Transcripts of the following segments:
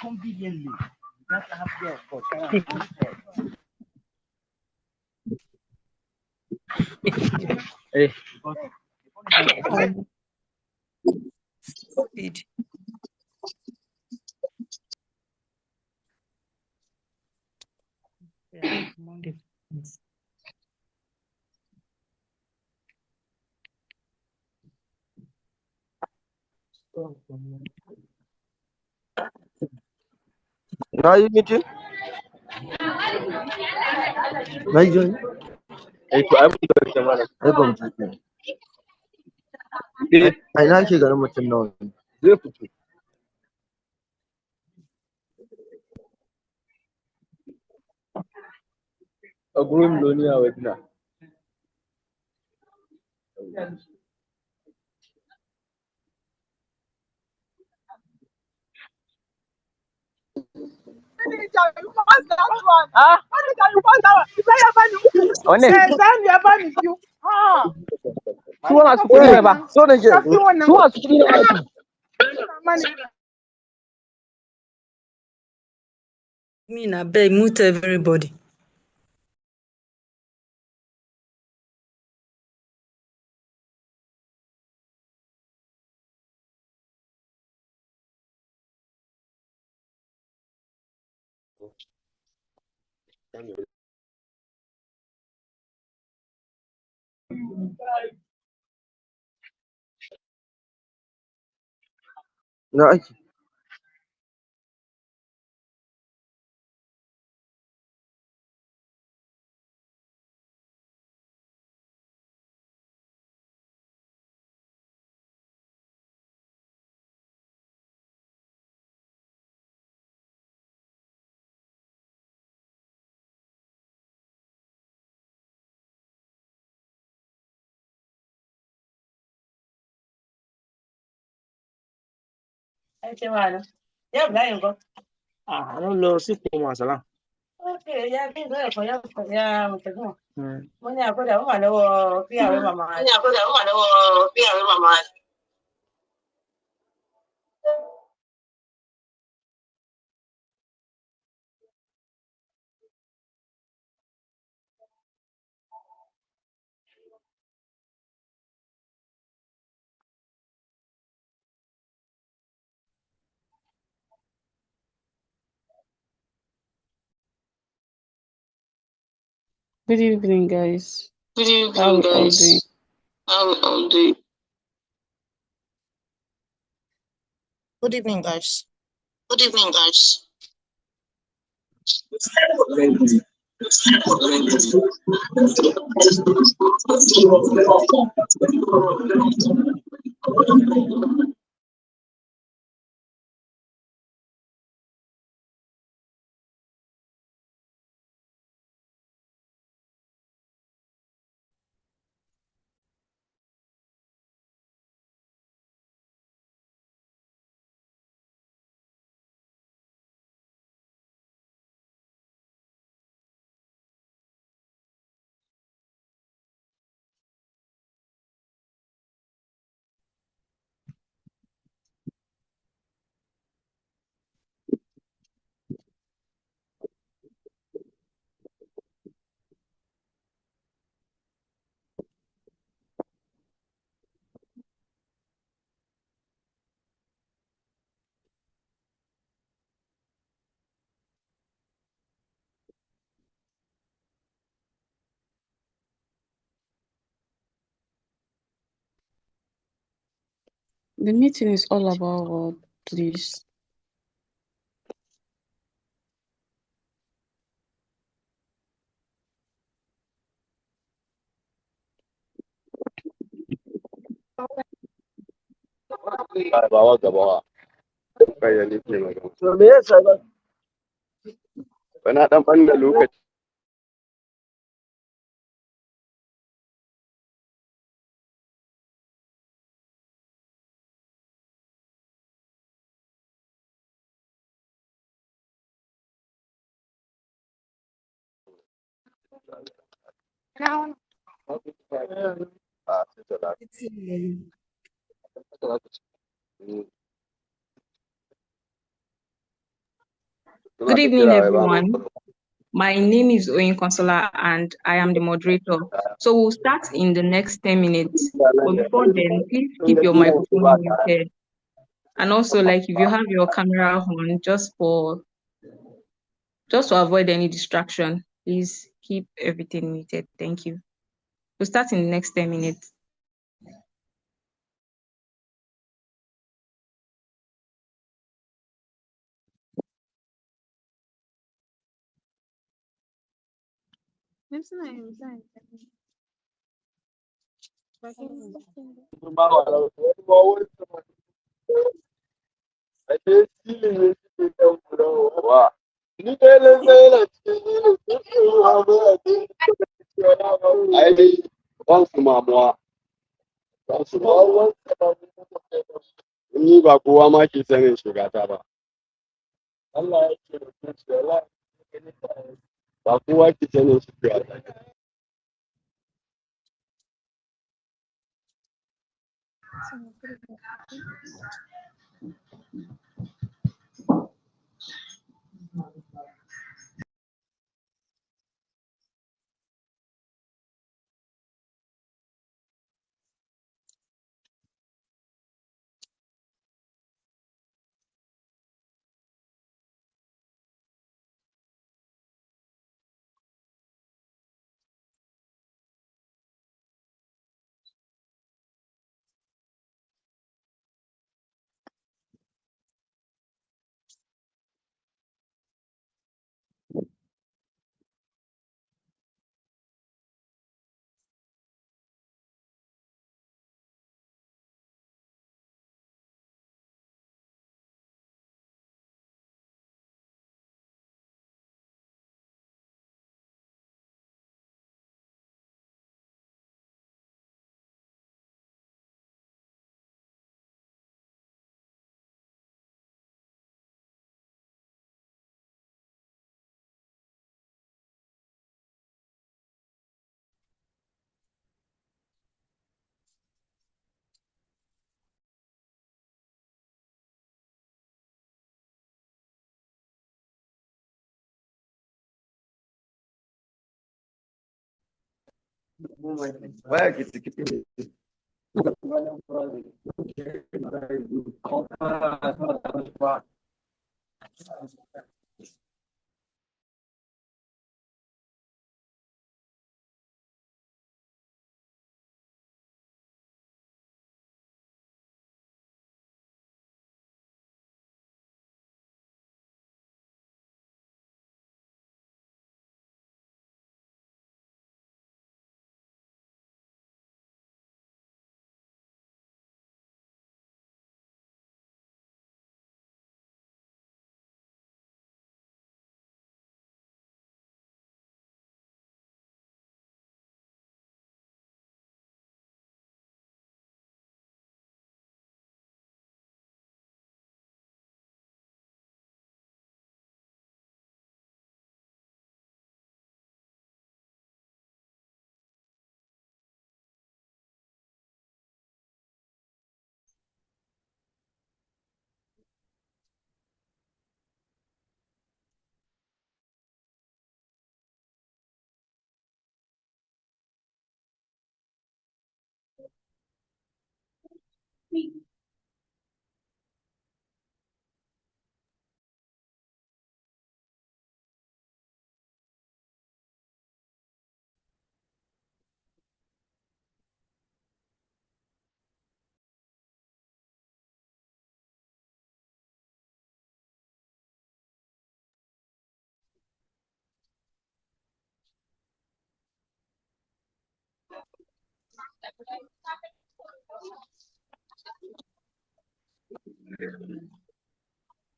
Conveniently, that's have your Hey. Speed. Yeah, among the friends. Now you meeting? Now you join? Hey, to I'm going to mana. Ai ba mu tafi. Eh, Ai na ke ganin mutum nawa ne. zai fito. Agro Millonia Wedna. Wanne? Su masu kuɗi ne ba. So nake. Su masu kuɗi ne ba. Me na beg, mute everybody. Na ake. Ah, no lo sí como masala. Okay, yeah, me go for yeah, When I put a woman over, yeah, mama. Ina ko da mu da biya mama. Good evening, guys. Good evening, How are we all doing? guys. How we all doing? Good evening, guys. Good evening, guys. The meeting is all about what, please? Bawa gabawa. Kai ya nake magana. To me yasa ba? Bana dan banda lokaci. Sister that. Good evening, everyone. My name is Oyin Consola and I am the moderator. So we'll start in the next 10 minutes. But before then, please keep your microphone muted. And also, like, if you have your camera on, just to avoid any distraction, please keep everything muted. Thank you. We'll start in the next 10 minutes. Ni ba kowa ma ke sanin shiga ta ba. Allah ya ce da shi Allah ba kowa ke sanin shiga ta. Waya ke ciki.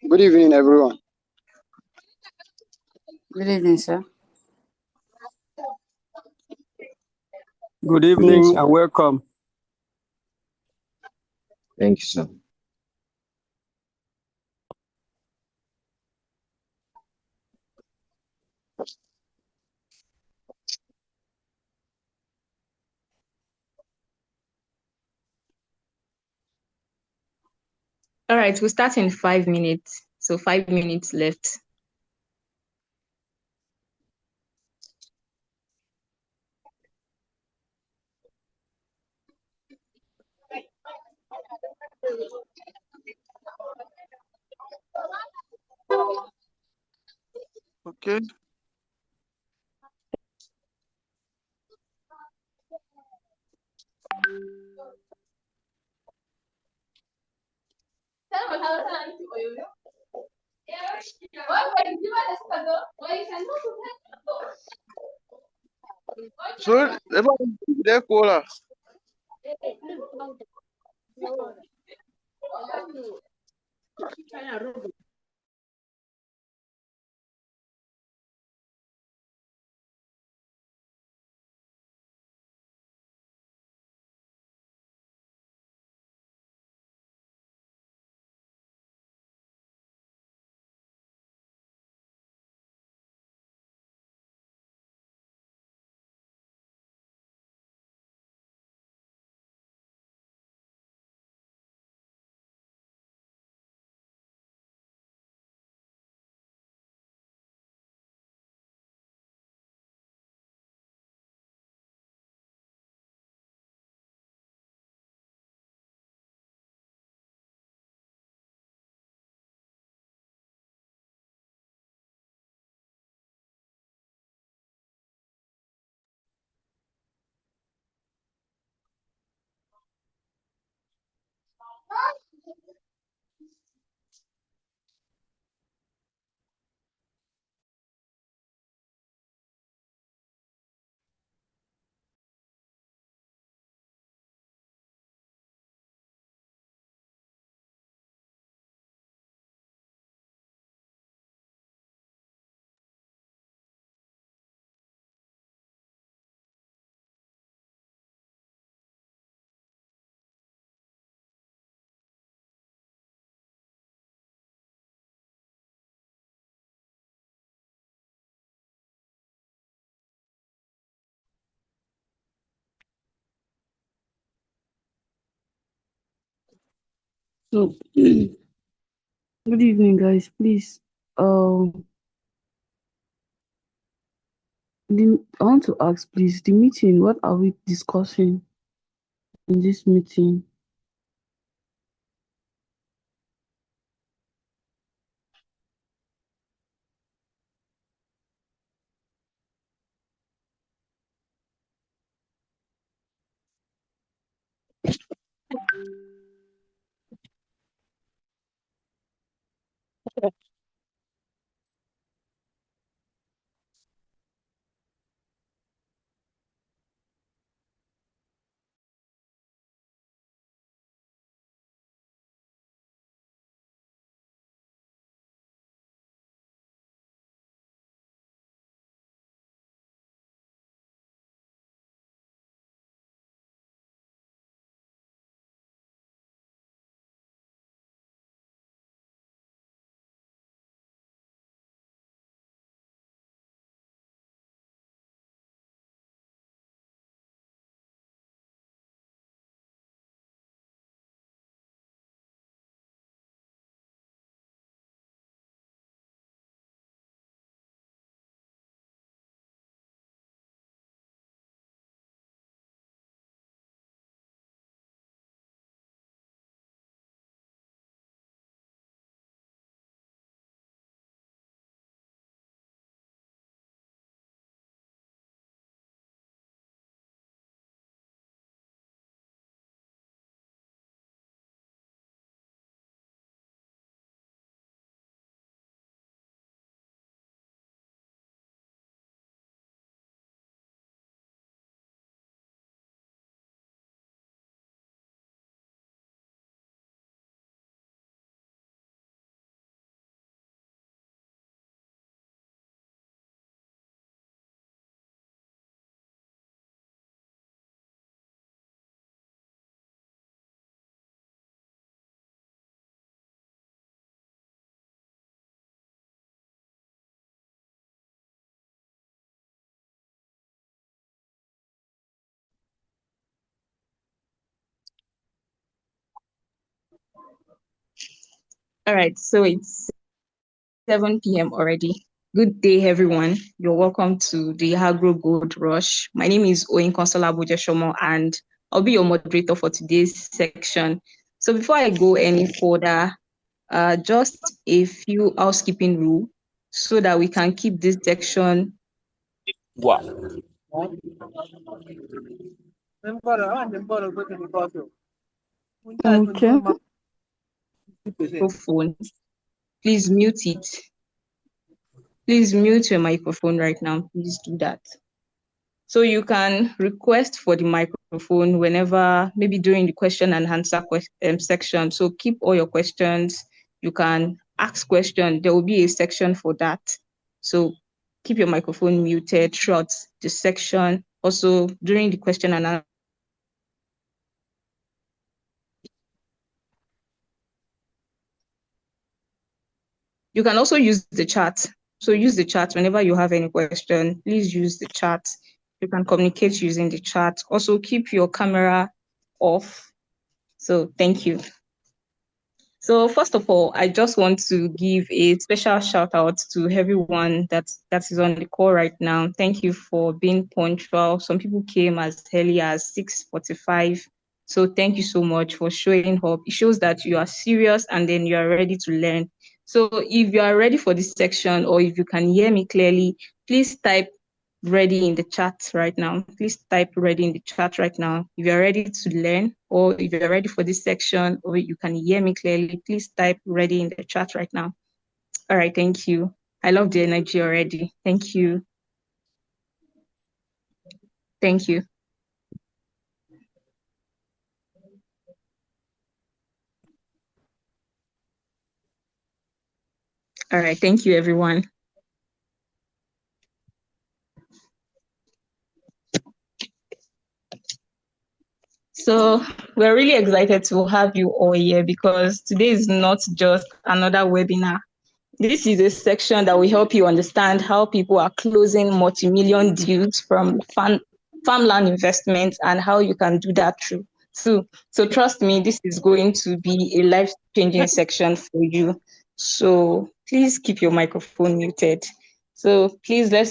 Good evening, everyone. Good evening, sir. Good evening and welcome. Thank you, sir. All right, we'll start in 5 minutes. So 5 minutes left. Okay. So, they call her. So, good evening, guys. Please, I want to ask, please, the meeting. What are we discussing in this meeting? All right, so it's 7 p.m. already. Good day, everyone. You're welcome to the Agro Gold Rush. My name is Oyin Consola Bojeshomo, and I'll be your moderator for today's section. So before I go any further, just a few housekeeping rules so that we can keep this section. Wow. Okay. Microphone. Please mute it. Please mute your microphone right now. Please do that. So you can request for the microphone whenever, maybe during the question and answer section. So keep all your questions. You can ask questions. There will be a section for that. So keep your microphone muted throughout the section. Also during the question and answer. You can also use the chat. So use the chat whenever you have any question. Please use the chat. You can communicate using the chat. Also keep your camera off. So thank you. So first of all, I just want to give a special shout out to everyone that is on the call right now. Thank you for being punctual. Some people came as early as 6:45. So thank you so much for showing up. It shows that you are serious and then you are ready to learn. So if you are ready for this section or if you can hear me clearly, please type ready in the chat right now. Please type ready in the chat right now. If you're ready to learn or if you're ready for this section or you can hear me clearly, please type ready in the chat right now. All right, thank you. I love the energy already. Thank you. Thank you. All right, thank you, everyone. So we're really excited to have you all here because today is not just another webinar. This is a section that will help you understand how people are closing multi-million deals from farmland investments and how you can do that too. So trust me, this is going to be a life-changing section for you. So please keep your microphone muted. So please let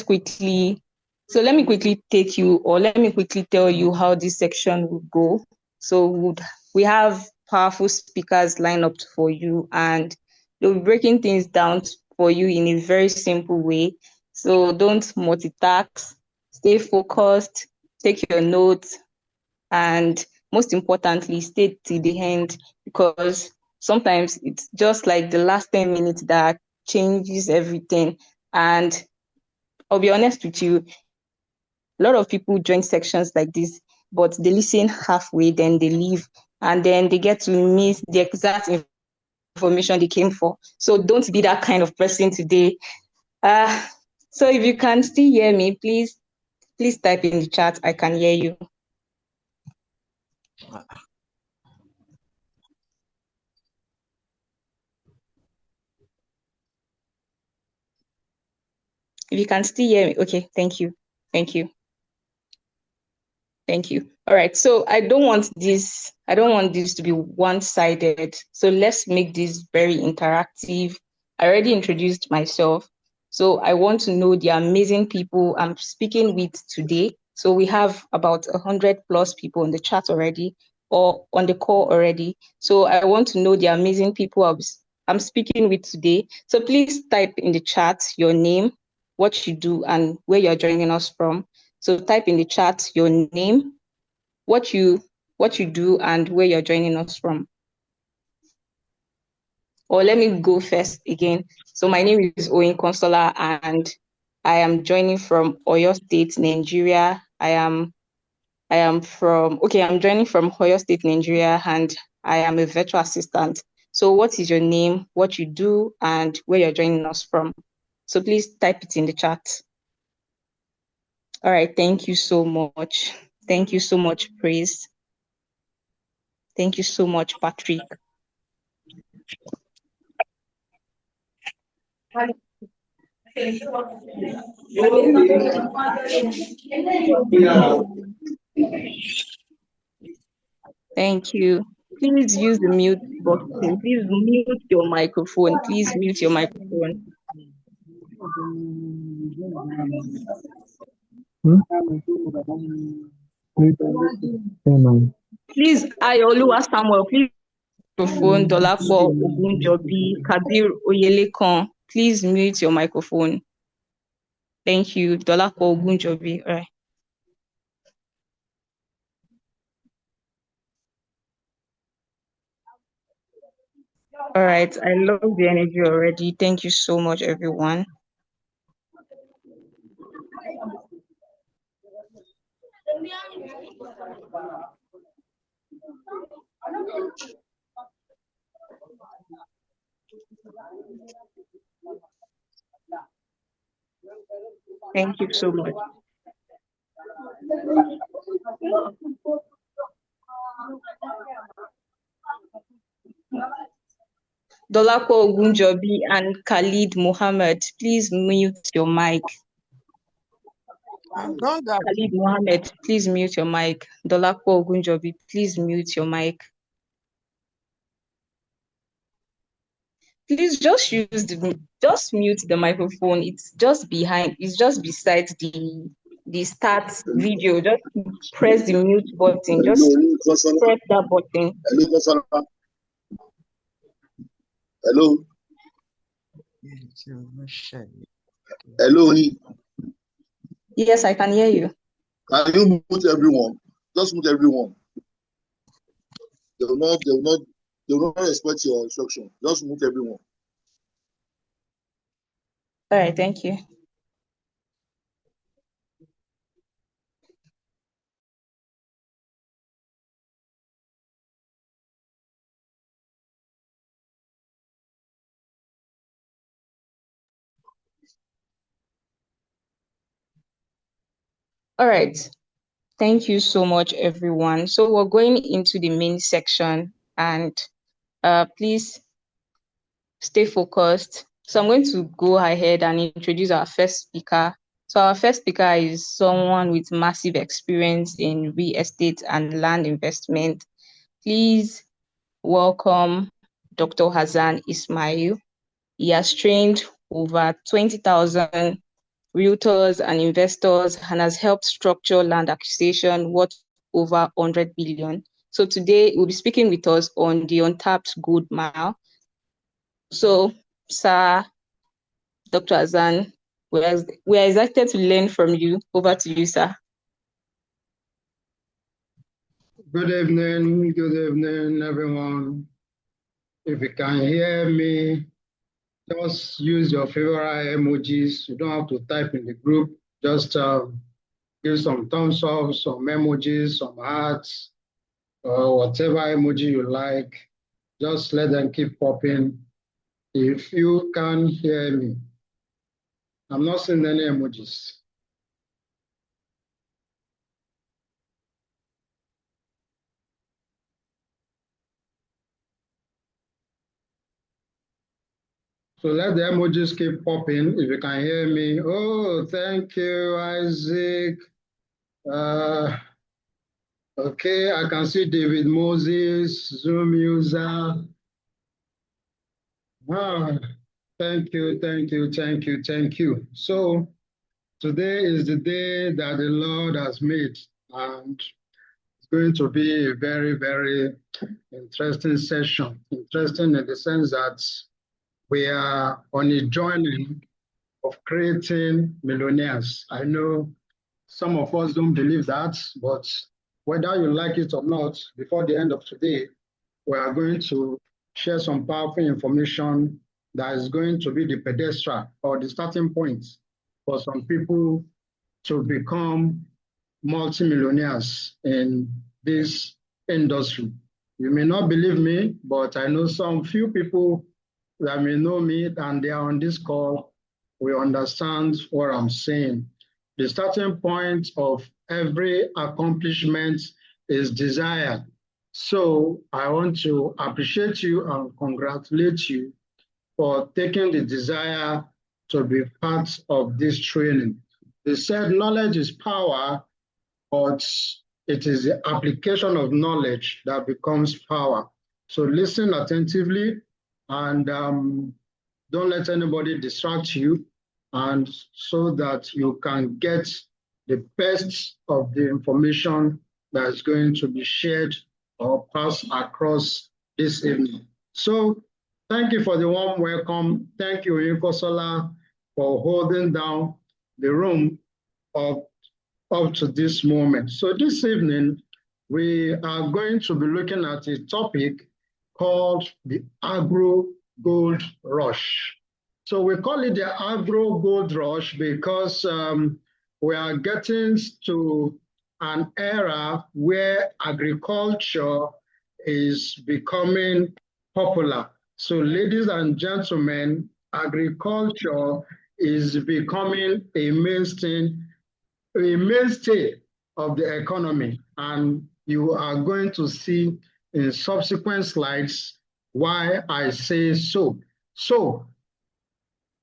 me quickly take you, or let me quickly tell you how this section will go. So we have powerful speakers lined up for you, and they'll be breaking things down for you in a very simple way. So don't multitask, stay focused, take your notes, and most importantly, stay till the end, because sometimes it's just like the last 10 minutes that changes everything. And I'll be honest with you, a lot of people join sections like this, but they listen halfway, then they leave, and then they get to miss the exact information they came for. So don't be that kind of person today. So if you can still hear me, please type in the chat. I can hear you. If you can still hear me, okay, thank you. Thank you. Thank you. All right. So I don't want this to be one-sided. So let's make this very interactive. I already introduced myself. So I want to know the amazing people I'm speaking with today. So we have about 100 plus people on the chat already or on the call already. So I want to know the amazing people I'm speaking with today. So please type in the chat your name, what you do, and where you're joining us from. So type in the chat your name, what you do, and where you're joining us from. Or let me go first again. So my name is Oyin Consola, and I am joining from Oyo State, Nigeria. I'm joining from Oyo State, Nigeria, and I am a virtual assistant. So what is your name, what you do, and where you're joining us from? So please type it in the chat. All right, thank you so much. Thank you so much, Praise. Thank you so much, Patrick. Thank you. please use the mute button. Please mute your microphone. Please mute your microphone. Please, Ayoluwa Samuel, please microphone. Dolapo Ogunjobi, Kabir Oyelekan, please mute your microphone. Thank you, Dolapo Ogunjobi. All right. All right, I love the energy already. Thank you so much, everyone. Thank you so much. Dolapo Ogunjobi and Khalid Mohammed, please mute your mic. Khalid Mohammed, please mute your mic. Dolapo Ogunjobi, please mute your mic. Please just mute the microphone. It's just beside the start video. Just press the mute button. Just press that button. Hello. Hello. Yes, I can hear you. Can you mute everyone? Just mute everyone. They will not respect your instruction. Just mute everyone. All right, thank you. All right. Thank you so much, everyone. So we're going into the main section, and please stay focused. So I'm going to go ahead and introduce our first speaker. So our first speaker is someone with massive experience in real estate and land investment. Please welcome Dr. Hassan Ismail. He has trained over 20,000 realtors and investors and has helped structure land acquisition worth over 100 billion. So today we'll be speaking with us on the untapped gold mile. So, Sir Dr. Hassan, we are excited to learn from you. Over to you, sir. Good evening, everyone. If you can hear me, just use your favorite emojis. You don't have to type in the group. Just give some thumbs up, some emojis, some hearts, or whatever emoji you like. Just let them keep popping. If you can hear me, I'm not seeing any emojis. So let the emojis keep popping if you can hear me. Oh, thank you, Isaac. Okay, I can see David Moses, Zoom user. Thank you. So today is the day that the Lord has made, and it's going to be a very, very interesting session. Interesting in the sense that we are on a journey of creating millionaires. I know some of us don't believe that, but whether you like it or not, before the end of today, we are going to share some powerful information that is going to be the pedestal or the starting point for some people to become multimillionaires in this industry. You may not believe me, but I know some few people that may know me and they are on this call will understand what I'm saying. The starting point of every accomplishment is desire. So I want to appreciate you and congratulate you for taking the desire to be part of this training. They said knowledge is power, but it is the application of knowledge that becomes power. So listen attentively and don't let anybody distract you, and so that you can get the best of the information that is going to be shared or passed across this evening. So thank you for the warm welcome. Thank you, Inkosola, for holding down the room up to this moment. So this evening, we are going to be looking at a topic called the Agro Gold Rush. So we call it the Agro Gold Rush because we are getting to an era where agriculture is becoming popular. So ladies and gentlemen, agriculture is becoming a mainstay of the economy, and you are going to see in subsequent slides why I say so. So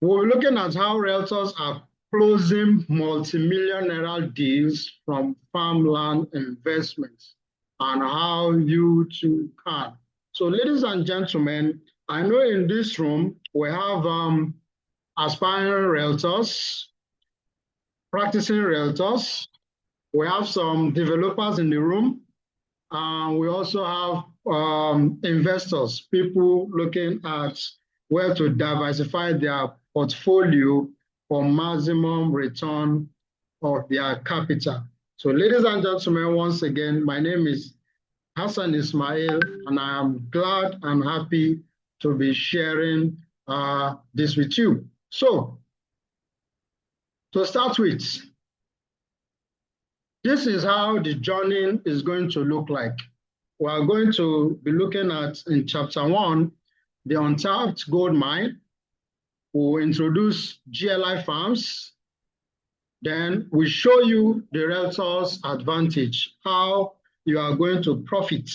we're looking at how realtors are closing multi-million naira deals from farmland investments and how you too can. So ladies and gentlemen, I know in this room we have aspiring realtors, practicing realtors, we have some developers in the room, and we also have investors, people looking at where to diversify their portfolio for maximum return of their capital. So ladies and gentlemen, once again, my name is Hassan Ismail, and I am glad and happy to be sharing this with you. So to start with, this is how the journey is going to look like. We are going to be looking at, in chapter 1, the untapped gold mine. We'll introduce GLI farms. Then we show you the realtor's advantage, how you are going to profit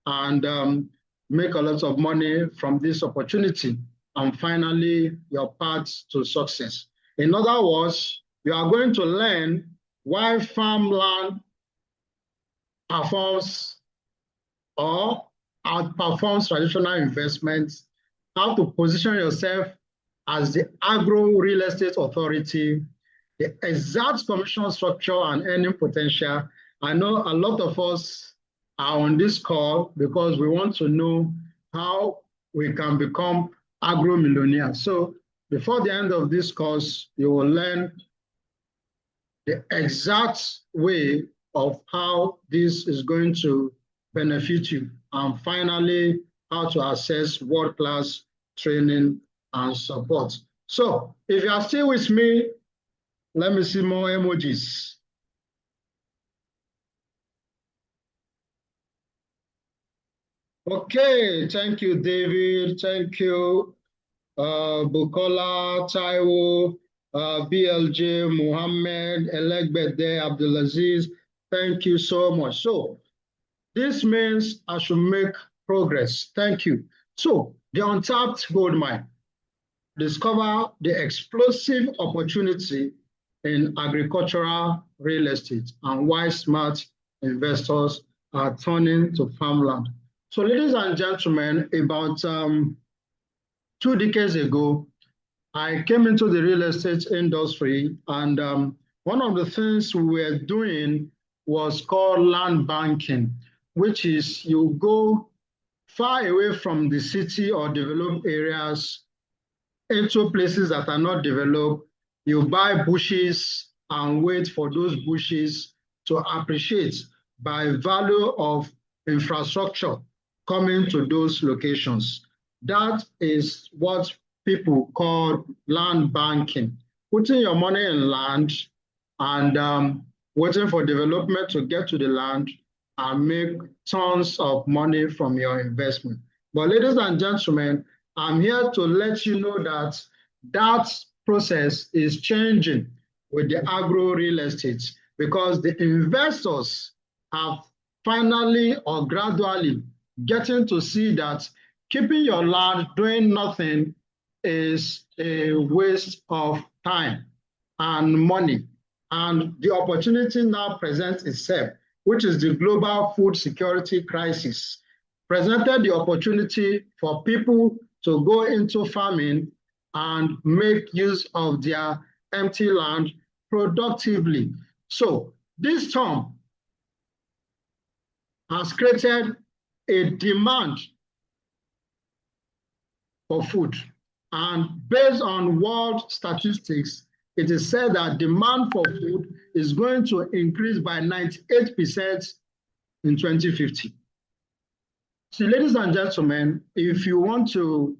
and make a lot of money from this opportunity. And finally, your path to success. In other words, you are going to learn why farmland performs or outperforms traditional investments, how to position yourself as the agro real estate authority, the exact commission structure and earning potential. I know a lot of us are on this call because we want to know how we can become agro millionaires. So before the end of this course, you will learn the exact way of how this is going to benefit you. And finally, how to access world-class training and support. So if you are still with me, let me see more emojis. Okay, thank you, David. Thank you, Bukola, Taiwo, BLJ, Muhammad, Elegbede, Abdulaziz. Thank you so much. So this means I should make progress. Thank you. So the untapped gold mine. Discover the explosive opportunity in agricultural real estate and why smart investors are turning to farmland. So ladies and gentlemen, about 2 decades ago, I came into the real estate industry, and one of the things we were doing was called land banking, which is you go far away from the city or developed areas into places that are not developed. You buy bushes and wait for those bushes to appreciate by value of infrastructure coming to those locations. That is what people call land banking, putting your money in land and waiting for development to get to the land and make tons of money from your investment. But ladies and gentlemen, I'm here to let you know that that process is changing with the agro real estate because the investors have finally or gradually getting to see that keeping your land doing nothing is a waste of time and money. And the opportunity now presents itself, which is the global food security crisis presented the opportunity for people to go into farming and make use of their empty land productively. So this term has created a demand for food. And based on world statistics, it is said that demand for food is going to increase by 98% in 2050. So, ladies and gentlemen, if you want to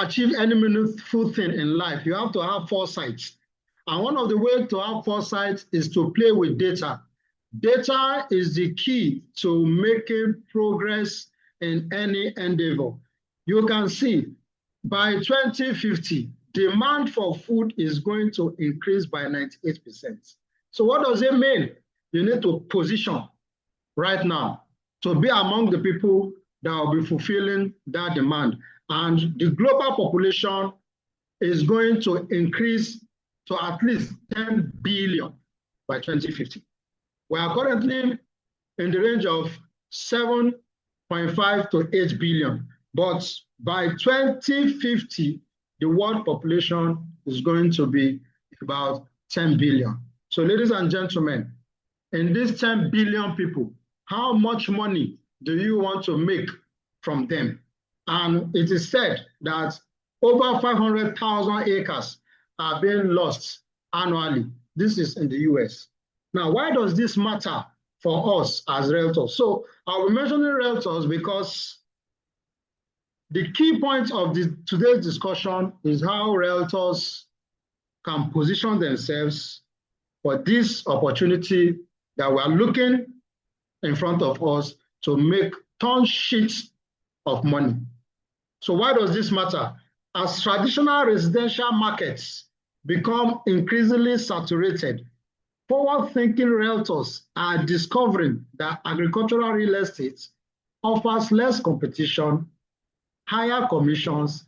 achieve any meaningful thing in life, you have to have foresight. And one of the ways to have foresight is to play with data. Data is the key to making progress in any endeavor. You can see by 2050, demand for food is going to increase by 98%. So what does it mean? You need to position right now to be among the people that will be fulfilling that demand. And the global population is going to increase to at least 10 billion by 2050. We are currently in the range of 7.5 to 8 billion. But by 2050, the world population is going to be about 10 billion. So ladies and gentlemen, in these 10 billion people, how much money do you want to make from them? And it is said that over 500,000 acres are being lost annually. This is in the US. Now, why does this matter for us as realtors? So I'll be mentioning realtors because the key point of today's discussion is how realtors can position themselves for this opportunity that we are looking in front of us to make ton sheets of money. So why does this matter? As traditional residential markets become increasingly saturated, forward-thinking realtors are discovering that agricultural real estate offers less competition, higher commissions,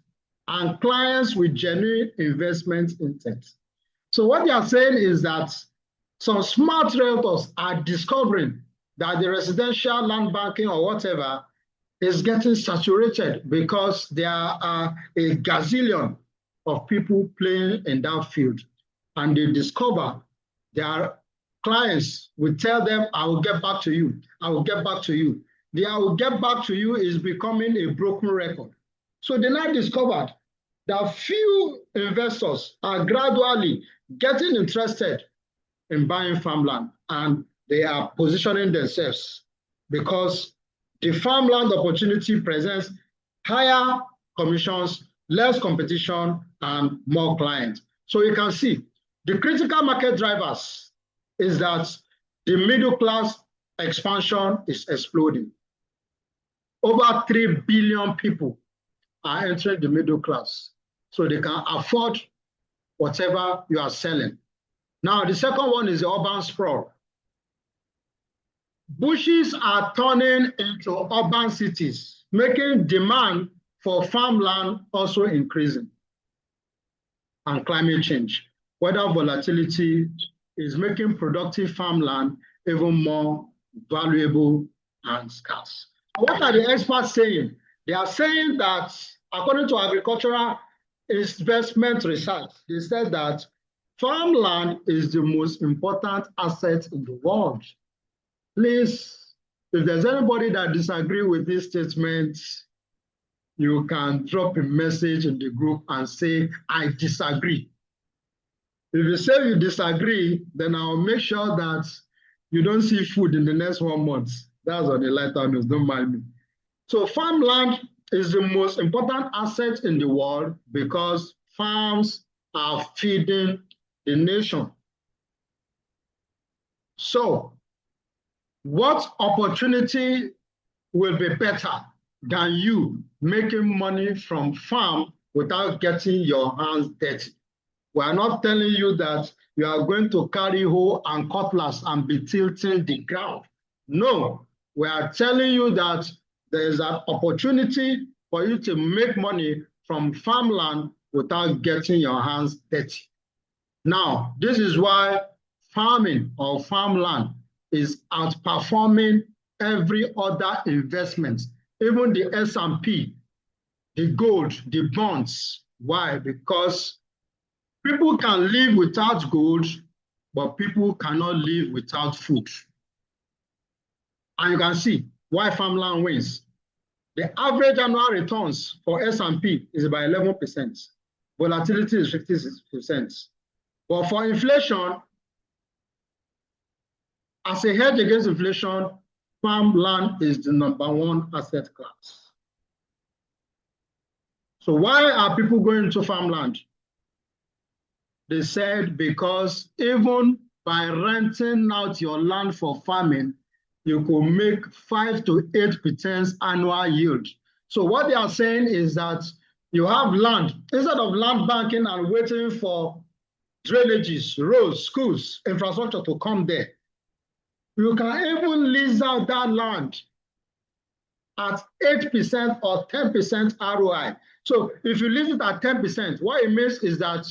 and clients with genuine investment intent. So what they are saying is that some smart realtors are discovering that the residential land banking or whatever is getting saturated because there are a gazillion of people playing in that field. And they discover their clients will tell them, I will get back to you. I will get back to you. The I will get back to you is becoming a broken record. So they now discovered that few investors are gradually getting interested in buying farmland, and they are positioning themselves because the farmland opportunity presents higher commissions, less competition, and more clients. So you can see the critical market drivers is that the middle class expansion is exploding. Over 3 billion people are entering the middle class, so they can afford whatever you are selling. Now, the second one is the urban sprawl. Bushes are turning into urban cities, making demand for farmland also increasing. And climate change, weather volatility is making productive farmland even more valuable and scarce. What are the experts saying? They are saying that according to agricultural investment research, they said that farmland is the most important asset in the world. Please, if there's anybody that disagrees with this statement, you can drop a message in the group and say, I disagree. If you say you disagree, then I'll make sure that you don't see food in the next 1 month. That's on the lighter news, don't mind me. So farmland is the most important asset in the world because farms are feeding the nation. So what opportunity will be better than you making money from farm without getting your hands dirty? We are not telling you that you are going to carry hoe and cutlass and be tilting the ground. No, we are telling you that there is an opportunity for you to make money from farmland without getting your hands dirty. Now, this is why farming or farmland is outperforming every other investment, even the S&P, the gold, the bonds. Why? Because people can live without gold, but people cannot live without food. And you can see why farmland wins. The average annual returns for S&P is about 11%. Volatility is 56%. But for inflation, as a hedge against inflation, farmland is the #1 asset class. So why are people going to farmland? They said because even by renting out your land for farming, you could make 5 to 8% annual yield. So what they are saying is that you have land, instead of land banking and waiting for drainages, roads, schools, infrastructure to come there, you can even lease out that land at 8% or 10% ROI. So if you lease it at 10%, what it means is that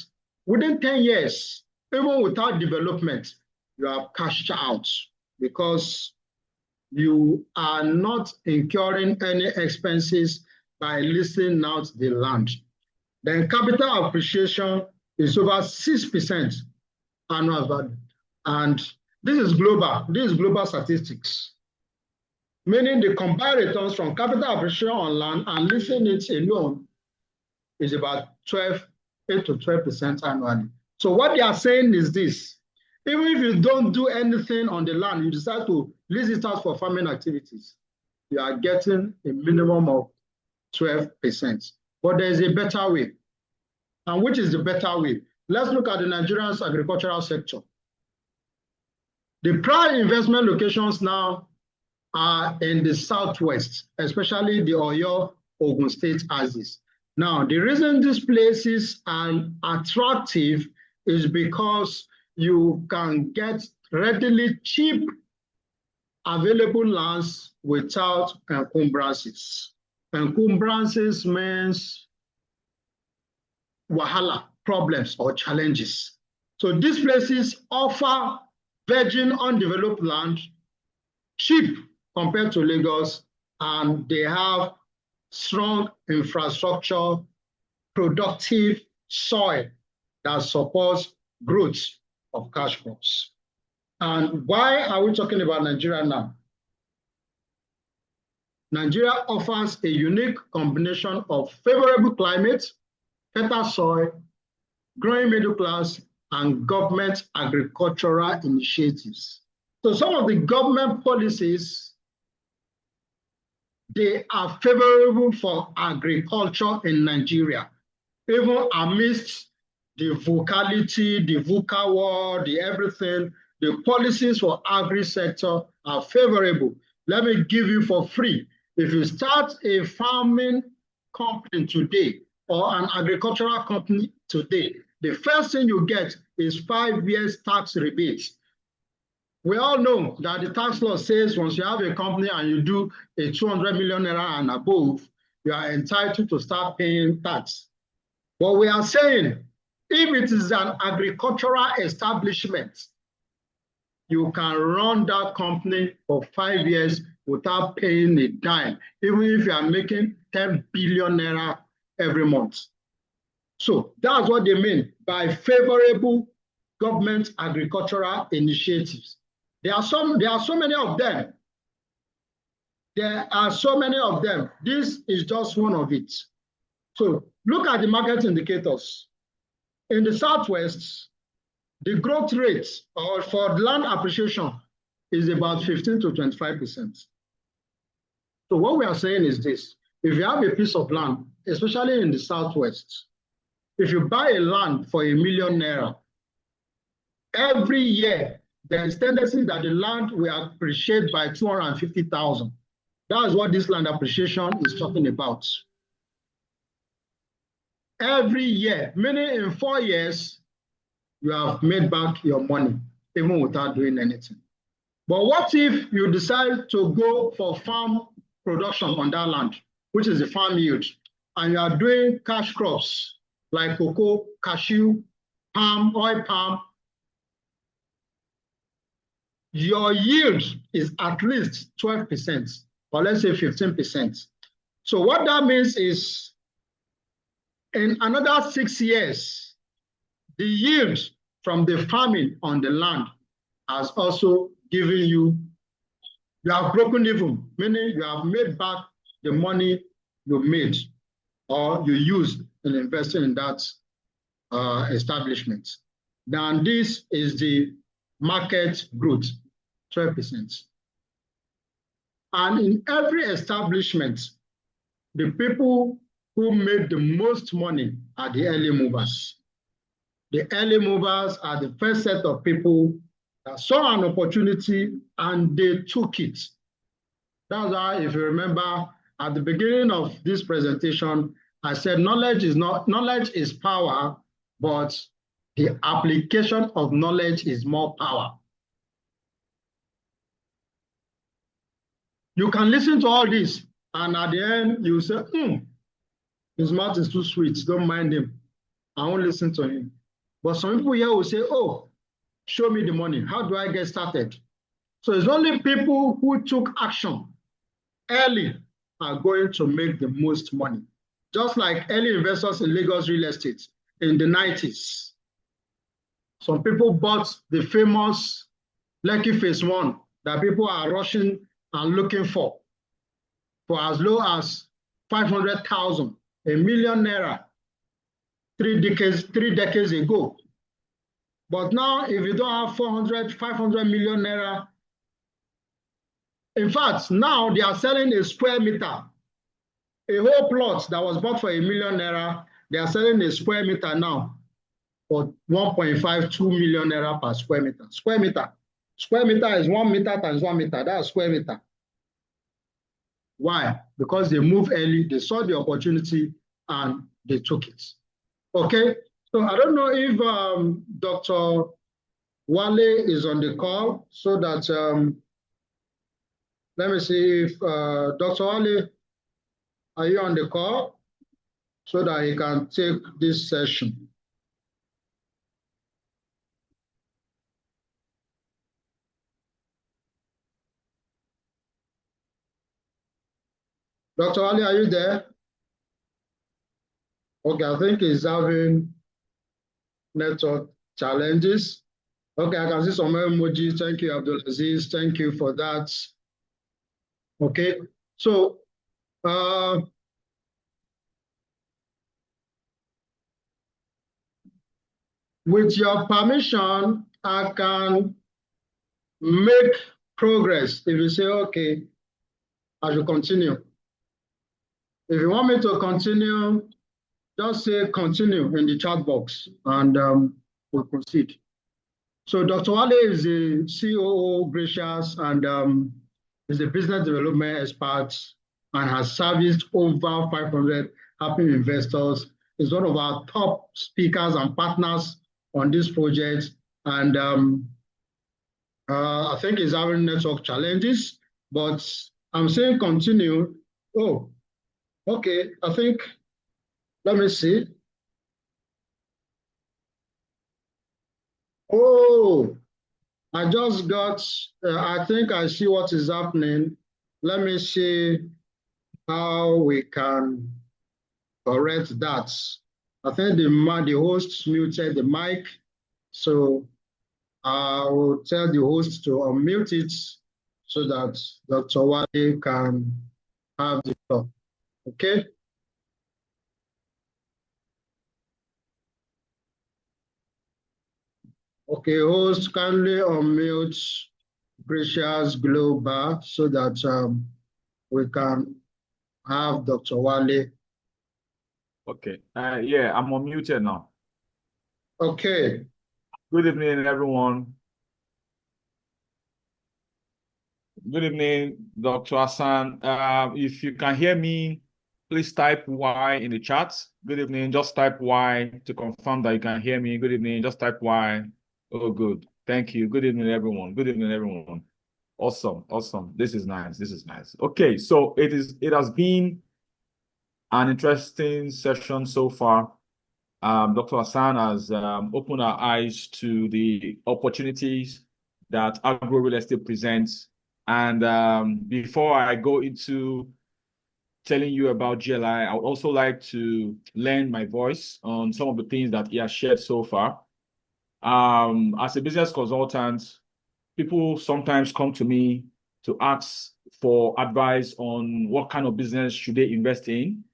within 10 years, even without development, you have cashed out because you are not incurring any expenses by leasing out the land. Then capital appreciation is over 6% annual value. And this is global statistics. Meaning the combined returns from capital appreciation on land and leasing it alone is about 8 to 12% annually. So what they are saying is this: even if you don't do anything on the land, you decide to lease it out for farming activities, you are getting a minimum of 12%. But there is a better way. And which is the better way? Let's look at the Nigerian agricultural sector. The prime investment locations now are in the southwest, especially the Oyo, Ogun State axis. Now, the reason these places are attractive is because you can get readily cheap available lands without encumbrances. Encumbrances means wahala, problems, or challenges. So these places offer virgin undeveloped land, cheap compared to Lagos, and they have strong infrastructure, productive soil that supports growth of cash crops. And why are we talking about Nigeria now? Nigeria offers a unique combination of favorable climate, fertile soil, growing middle class, and government agricultural initiatives. So some of the government policies, they are favorable for agriculture in Nigeria, even amidst the vocality, the VUCA war, the everything. The policies for agri-sector are favorable. Let me give you for free. If you start a farming company today or an agricultural company today, the first thing you get is 5 years tax rebates. We all know that the tax law says once you have a company and you do a 200 million naira and above, you are entitled to start paying tax. But we are saying, if it is an agricultural establishment, you can run that company for 5 years without paying a dime, even if you are making 10 billion naira every month. So that's what they mean by favorable government agricultural initiatives. There are so many of them. There are so many of them. This is just one of it. So look at the market indicators. In the Southwest, the growth rate for land appreciation is about 15 to 25%. So what we are saying is this: if you have a piece of land, especially in the Southwest, if you buy a land for ₦1 million, every year there is tendency that the land will appreciate by 250,000. That's what this land appreciation is talking about. Every year, meaning in 4 years, you have made back your money, even without doing anything. But what if you decide to go for farm production on that land, which is the farm yield, and you are doing cash crops like cocoa, cashew, palm, oil palm? your yield is at least 12%, or let's say 15%. So what that means is in another 6 years, the yield from the farming on the land has also given you have broken even, meaning you have made back the money you made or you used in investing in that establishment. Now this is the market growth, 12%. And in every establishment, the people who made the most money are the early movers. The early movers are the first set of people that saw an opportunity and they took it. That's why, if you remember, at the beginning of this presentation, I said knowledge is power, but the application of knowledge is more power. You can listen to all this, and at the end, you say, his mouth is too sweet, don't mind him. I won't listen to him. But some people here will say, oh, show me the money. How do I get started? So it's only people who took action early are going to make the most money. Just like early investors in Lagos real estate in the 90s. Some people bought the famous Lekki Phase 1 that people are rushing and looking for as low as 500,000, $1 million Naira, 3 decades ago. But now, if you don't have 400, 500 million Naira, in fact, now they are selling a square meter. A whole plot that was bought for $1 million Naira, they are selling a square meter now for 1.52 million Naira per square meter. Square meter. Square meter is 1 meter times 1 meter. That's square meter. Why? Because they moved early, they saw the opportunity, and they took it. Okay? So I don't know if Dr. Wale is on the call, so that, let me see if Dr. Wale, are you on the call? So that he can take this session. Dr. Ali, are you there? Okay, I think he's having network challenges. Okay, I can see some emojis. Thank you, Abdulaziz. Thank you for that. Okay, so with your permission, I can make progress. If you say, okay, I should continue. If you want me to continue, just say continue in the chat box and we'll proceed. So Dr. Wale is the COO, Gracious, and is a business development expert and has serviced over 500 happy investors. He's one of our top speakers and partners on this project. And I think he's having network challenges, but I'm saying continue. Oh, okay, I think, let me see. Oh, I just got, I think I see what is happening. Let me see how we can correct that. I think the host muted the mic, so I will tell the host to unmute it so that Dr. Wale can have the floor. Okay? Okay, host, kindly unmute Gracious Global so that we can have Dr. Wale. Okay. Yeah, I'm unmuted now. Okay. Good evening, everyone. Good evening, Dr. Hassan. If you can hear me, please type Y in the chat. Good evening. Just type Y to confirm that you can hear me. Good evening. Just type Y. Oh, good. Thank you. Good evening, everyone. Good evening, everyone. Awesome. Awesome. This is nice. This is nice. Okay, so it has been an interesting session so far. Dr. Hassan has opened our eyes to the opportunities that Agro Real Estate presents. And before I go into telling you about GLI, I would also like to lend my voice on some of the things that he has shared so far. As a business consultant, people sometimes come to me to ask for advice on what kind of business should they invest in.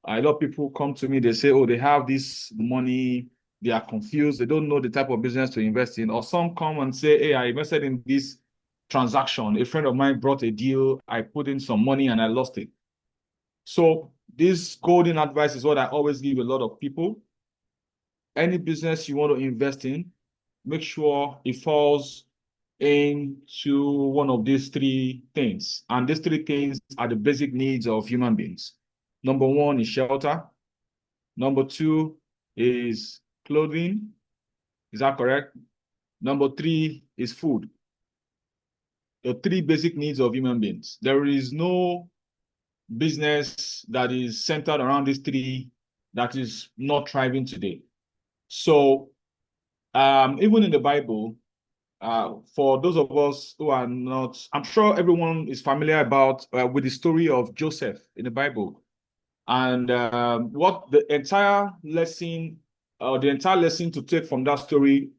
A lot of people come to me, they say, oh, they have this money, they are confused, they don't know the type of business to invest in. Or some come and say, hey, I invested in this transaction. A friend of mine brought a deal, I put in some money and I lost it. So this golden advice is what I always give a lot of people. Any business you want to invest in, make sure it falls into one of these three things. And these three things are the basic needs of human beings. Number one is shelter. Number two is clothing. Is that correct? Number three is food. The three basic needs of human beings. There is no business that is centered around these three that is not thriving today. So even in the Bible, for those of us who are not, I'm sure everyone is familiar about with the story of Joseph in the Bible, and what the entire lesson to take from that story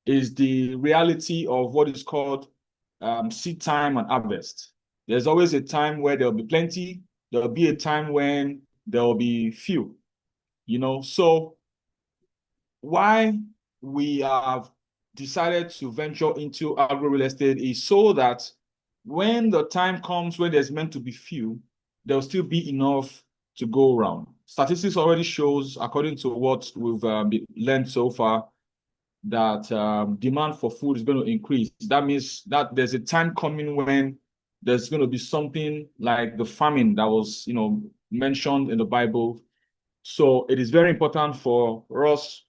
is the reality of what is called seed time and harvest. There's always a time where there will be plenty. There will be a time when there will be few. So why we have decided to venture into agro real estate is so that when the time comes when there's meant to be few, there'll still be enough to go around. Statistics already shows, according to what we've learned so far, that demand for food is going to increase. That means that there's a time coming when there's going to be something like the famine that was, mentioned in the Bible. So it is very important for us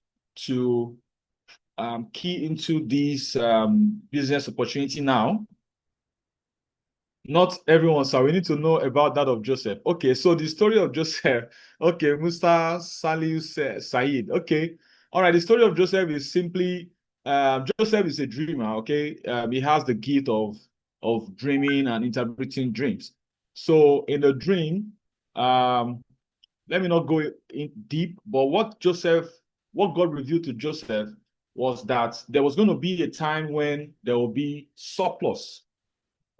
to key into this business opportunity now. Not everyone, so we need to know about that of Joseph. Okay, so the story of Joseph. Okay, Musa Saliu Said. Okay, all right. The story of Joseph is simply Joseph is a dreamer. Okay, he has the gift of dreaming and interpreting dreams. So in the dream, let me not go in deep, but what God revealed to Joseph was that there was going to be a time when there will be surplus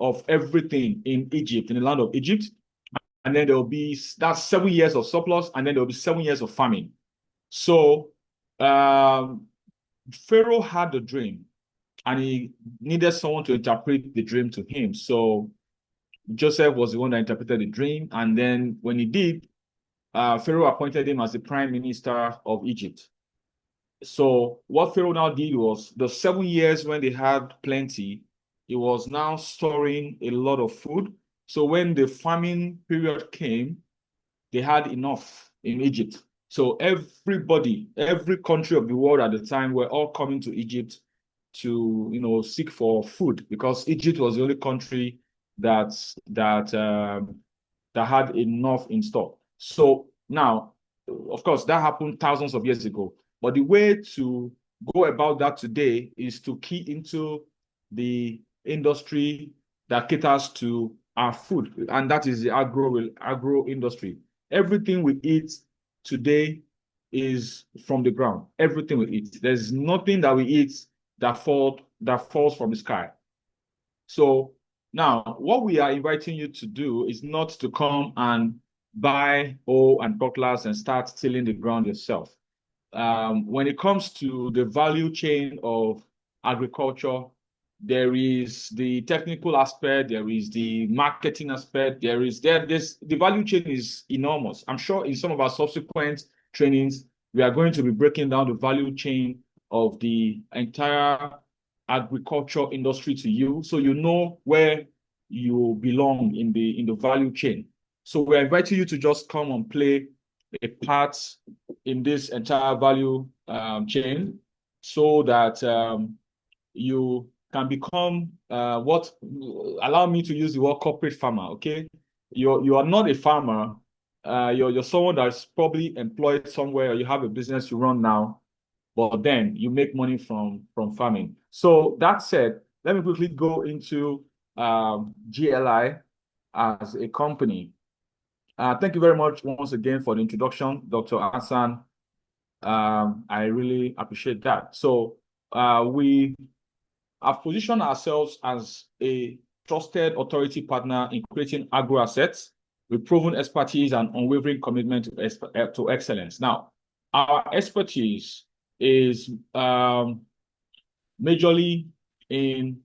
of everything in Egypt, in the land of Egypt. And then there will be, that's 7 years of surplus, and then there will be 7 years of famine. So Pharaoh had the dream, and he needed someone to interpret the dream to him. So Joseph was the one that interpreted the dream. And then when he did, Pharaoh appointed him as the prime minister of Egypt. So what Pharaoh now did was the 7 years when they had plenty, he was now storing a lot of food. So when the famine period came, they had enough in Egypt. So everybody, every country of the world at the time were all coming to Egypt to, seek for food, because Egypt was the only country that had enough in stock. So now, of course, that happened thousands of years ago. But the way to go about that today is to key into the industry that caters to our food, and that is the agro industry. Everything we eat today is from the ground. Everything we eat. There's nothing that we eat that falls from the sky. So now, what we are inviting you to do is not to come and buy hoe and cutlass and start tilling the ground yourself. When it comes to the value chain of agriculture, there is the technical aspect, there is the marketing aspect, the value chain is enormous. I'm sure in some of our subsequent trainings, we are going to be breaking down the value chain of the entire agriculture industry to you, so you know where you belong in the value chain. So we're inviting you to just come and play a part in this entire value chain, so that you can become allow me to use the word corporate farmer. Okay, you are not a farmer. You're someone that's probably employed somewhere, or you have a business you run now, but then you make money from farming. So that said, let me quickly go into GLI as a company. Thank you very much once again for the introduction, Dr. Hassan. I really appreciate that. So we have positioned ourselves as a trusted authority partner in creating agro assets with proven expertise and unwavering commitment to excellence. Now, our expertise is majorly in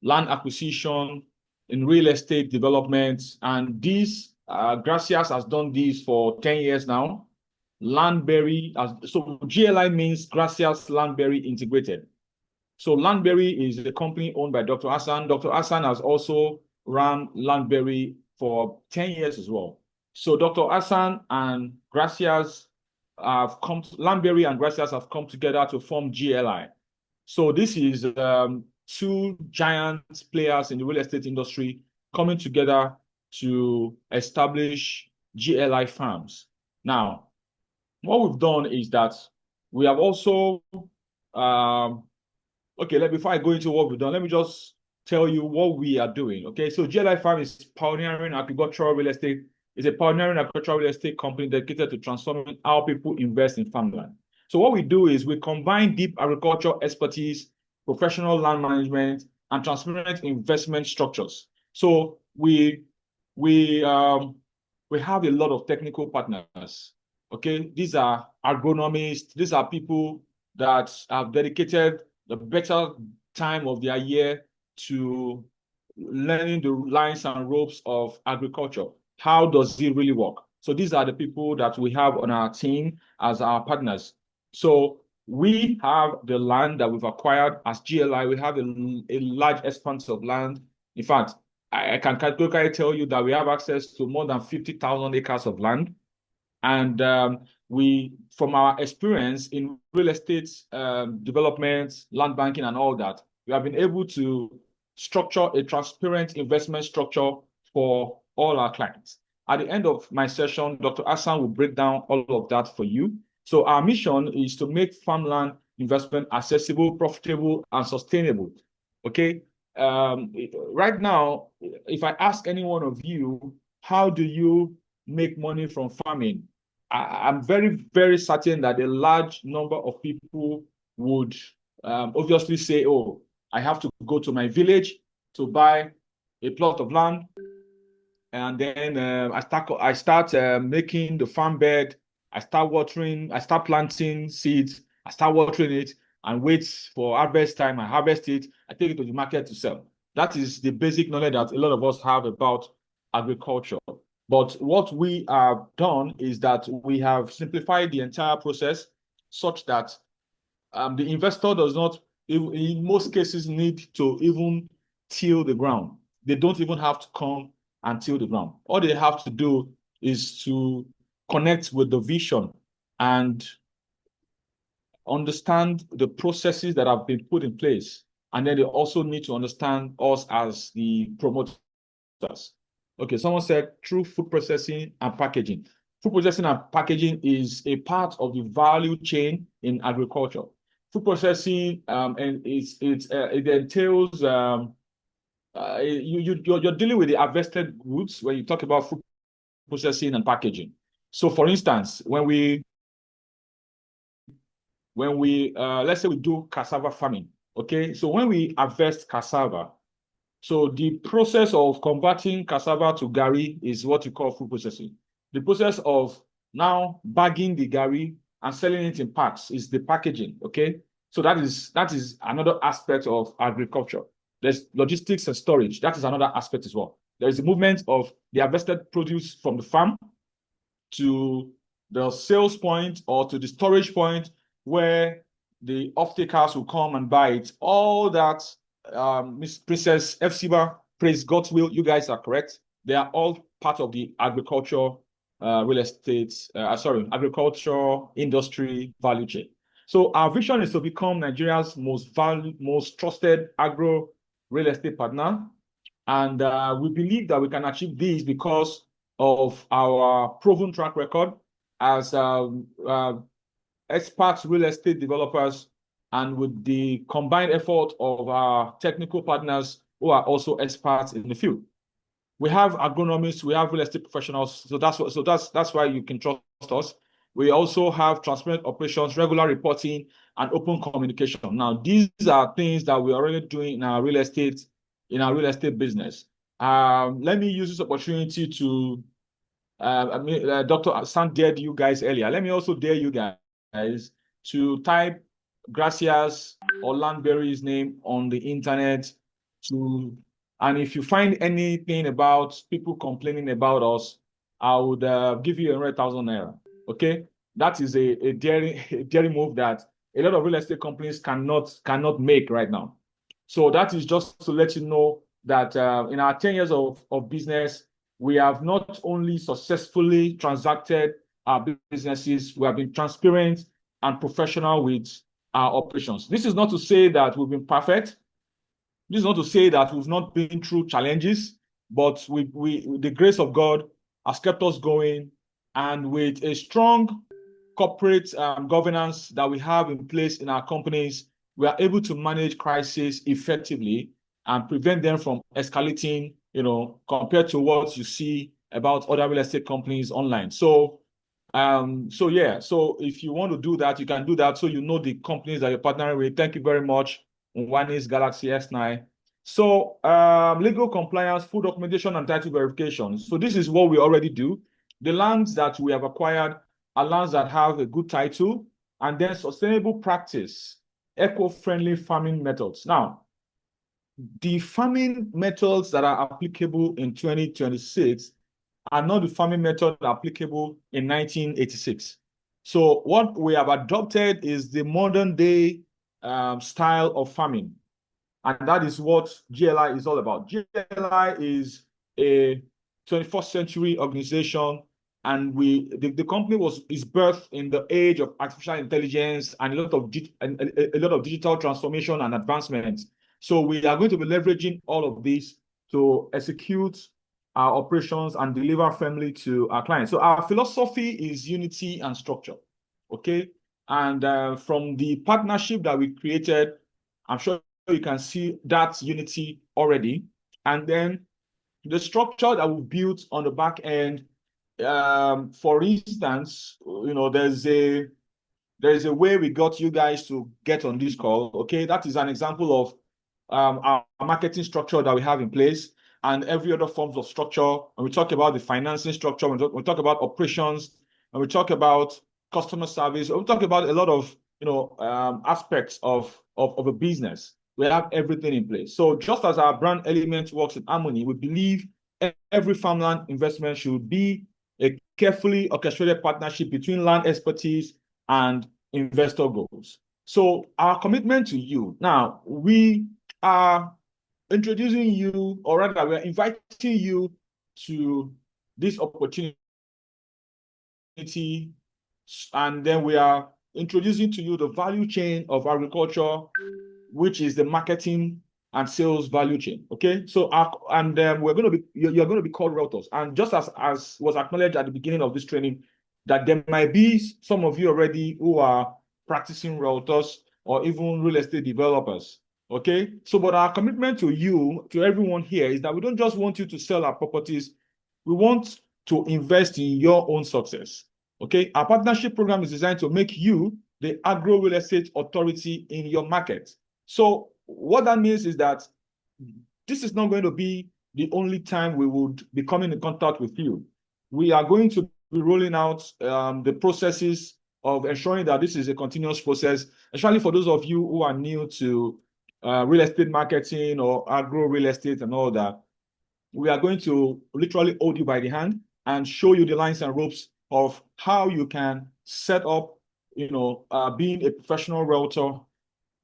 land acquisition, in real estate development, and this Gracias has done this for 10 years now. Landberry, so GLI means Gracias Landberry Integrated. So Landberry is a company owned by Dr. Hassan. Dr. Hassan has also run Landberry for 10 years as well. So Dr. Hassan and Gracias Landberry and Gracias have come together to form GLI. So this is two giant players in the real estate industry coming together to establish GLI farms. Now, what we've done is that we have also, before I go into what we've done, let me just tell you what we are doing. Okay, so GLI Farm is pioneering agricultural real estate. It's a pioneering agricultural real estate company dedicated to transforming how people invest in farmland. So what we do is we combine deep agricultural expertise, professional land management, and transparent investment structures. So we have a lot of technical partners. Okay, these are agronomists. These are people that have dedicated the better time of their year to learning the lines and ropes of agriculture. How does it really work? So these are the people that we have on our team as our partners. So we have the land that we've acquired as GLI. We have a large expanse of land. In fact, I can categorically tell you that we have access to more than 50,000 acres of land. And we, from our experience in real estate development, land banking, and all that, we have been able to structure a transparent investment structure for all our clients. At the end of my session, Dr. Hassan will break down all of that for you. So our mission is to make farmland investment accessible, profitable, and sustainable. Okay. Right now, if I ask any one of you, how do you make money from farming? I'm very, very certain that a large number of people would obviously say, oh, I have to go to my village to buy a plot of land. And then I start making the farm bed. I start watering, I start planting seeds. I start watering it and wait for harvest time. I harvest it. I take it to the market to sell. That is the basic knowledge that a lot of us have about agriculture. But what we have done is that we have simplified the entire process such that the investor does not, in most cases, need to even till the ground. They don't even have to come and till the ground. All they have to do is to connect with the vision and understand the processes that have been put in place. And then they also need to understand us as the promoters. Okay, someone said through food processing and packaging. Food processing and packaging is a part of the value chain in agriculture. Food processing and it entails you're dealing with the harvested goods when you talk about food processing and packaging. So, for instance, when we let's say we do cassava farming, okay? So when we harvest cassava, so the process of converting cassava to gari is what you call food processing. The process of now bagging the gari and selling it in packs is the packaging, okay? So that is another aspect of agriculture. There's logistics and storage. That is another aspect as well. There is the movement of the harvested produce from the farm to the sales point or to the storage point where the off-takers will come and buy it. All that, Miss Princess Efsiba, praise God's will, you guys are correct. They are all part of the agriculture, agriculture industry value chain. So our vision is to become Nigeria's most trusted agro real estate partner. And we believe that we can achieve this because of our proven track record as expert real estate developers and with the combined effort of our technical partners who are also experts in the field. We have agronomists, we have real estate professionals, so that's why you can trust us. We also have transparent operations, regular reporting, and open communication. Now, these are things that we're already doing in our real estate business. Let me use this opportunity to Dr. Hassan dared you guys earlier. Let me also dare you guys to type Gracias or Landberry's name on the internet and if you find anything about people complaining about us, I would give you 100,000 naira. Okay, that is a daring move that a lot of real estate companies cannot make right now. So that is just to let you know that in our 10 years of business, we have not only successfully transacted our businesses, we have been transparent and professional with our operations. This is not to say that we've been perfect. This is not to say that we've not been through challenges, but the grace of God has kept us going, and with a strong corporate governance that we have in place in our companies, we are able to manage crises effectively and prevent them from escalating, compared to what you see about other real estate companies online. So if you want to do that, you can do that. So you know the companies that you're partnering with. Thank you very much. One is Galaxy S9. So legal compliance, full documentation, and title verification. So this is what we already do. The lands that we have acquired are lands that have a good title, and then sustainable practice, eco-friendly farming methods. Now, the farming methods that are applicable in 2026 are not the farming method applicable in 1986. So what we have adopted is the modern day style of farming. And that is what GLI is all about. GLI is a 21st century organization, and the company is birthed in the age of artificial intelligence and a lot of digital transformation and advancement. So we are going to be leveraging all of this to execute our operations and deliver firmly to our clients. So our philosophy is unity and structure. Okay, and from the partnership that we created, I'm sure you can see that unity already. And then the structure that we built on the back end, for instance, there's a way we got you guys to get on this call. Okay, that is an example of our marketing structure that we have in place, and every other forms of structure. And we talk about the financing structure, we talk about operations, and we talk about customer service. We talk about a lot of aspects of a business. We have everything in place. So just as our brand element works in harmony, we believe every farmland investment should be a carefully orchestrated partnership between land expertise and investor goals. So our commitment to you, now we are introducing you, or rather we're inviting you to this opportunity, and then we are introducing to you the value chain of agriculture, which is the marketing and sales value chain. Okay, so you're going to be called Realtors. And just as was acknowledged at the beginning of this training, that there might be some of you already who are practicing Realtors or even real estate developers. Okay, so but our commitment to you, to everyone here, is that we don't just want you to sell our properties, we want to invest in your own success. Okay, our partnership program is designed to make you the agro real estate authority in your market. So what that means is that this is not going to be the only time we would be coming in contact with you. We are going to be rolling out the processes of ensuring that this is a continuous process, especially for those of you who are new to real estate marketing or agro real estate and all that. We are going to literally hold you by the hand and show you the lines and ropes of how you can set up, being a professional realtor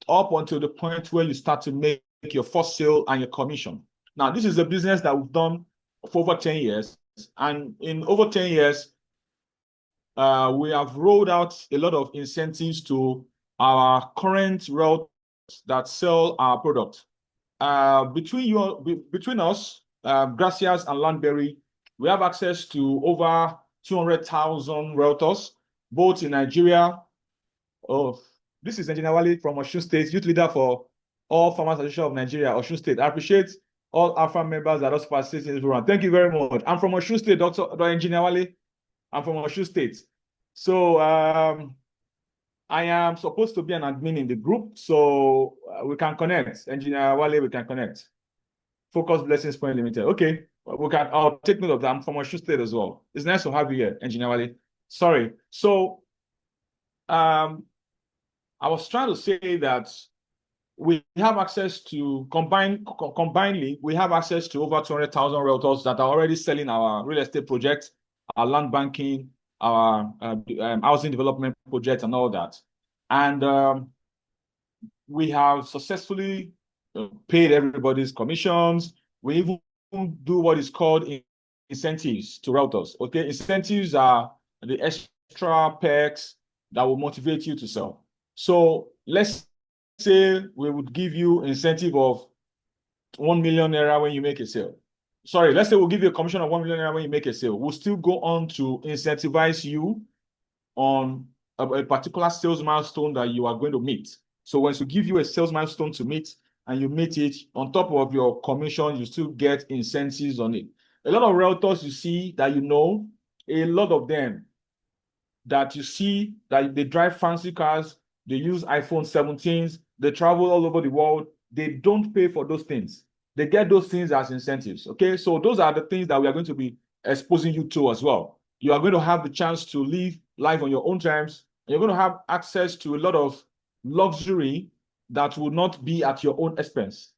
up until the point where you start to make your first sale and your commission. Now, this is a business that we've done for over 10 years. And in over 10 years, we have rolled out a lot of incentives to our current realtors that sell our product. Between us, Gracias and Landberry, we have access to over 200,000 realtors, both in Nigeria. This is Engineer Wale from Osun State, youth leader for All Farmers Association of Nigeria, Osun State. I appreciate all Alpha members that also participate in this program. Thank you very much. I'm from Osun State, Dr. Engineer Wale. I'm from Osun State. So I am supposed to be an admin in the group, so we can connect. Engineer Wale, we can connect. Focus Blessings Point Limited. Okay, we can. I'll take note of that. I'm from Osun State as well. It's nice to have you here, Engineer Wale. Sorry. So, I was trying to say that we have access to combinedly, we have access to over 200,000 realtors that are already selling our real estate projects, our land banking, our housing development projects, and all that. And we have successfully paid everybody's commissions. We even do what is called incentives to realtors. Okay, incentives are the extra perks that will motivate you to sell. So let's say we would give you incentive of 1 million naira when you make a sale. Sorry, let's say we'll give you a commission of 1 million naira when you make a sale. We'll still go on to incentivize you on a particular sales milestone that you are going to meet. So once we give you a sales milestone to meet and you meet it, on top of your commission, you still get incentives on it. A lot of realtors you see that you know, a lot of them that you see that they drive fancy cars, they use iPhone 17s, they travel all over the world, they don't pay for those things. They get those things as incentives, okay? So those are the things that we are going to be exposing you to as well. You are going to have the chance to live life on your own terms. You're going to have access to a lot of luxury that will not be at your own expense,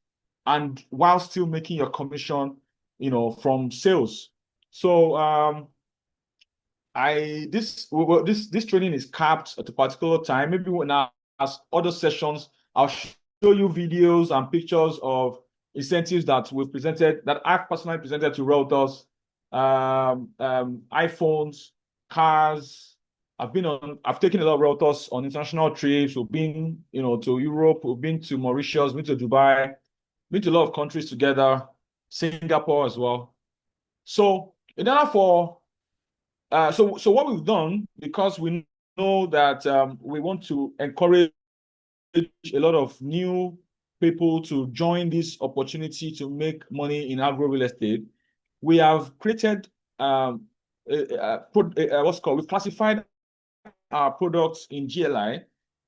and while still making your commission, from sales. So this training is capped at a particular time. Maybe when as other sessions, I'll show you videos and pictures of incentives that we've presented, that I've personally presented to realtors, iPhones, cars. I've taken a lot of realtors on international trips. We've been, to Europe, we've been to Mauritius, been to Dubai, been to a lot of countries together, Singapore as well. So in order for so what we've done, because we know that we want to encourage a lot of new people to join this opportunity to make money in agro real estate, we have created we've classified our products in GLI,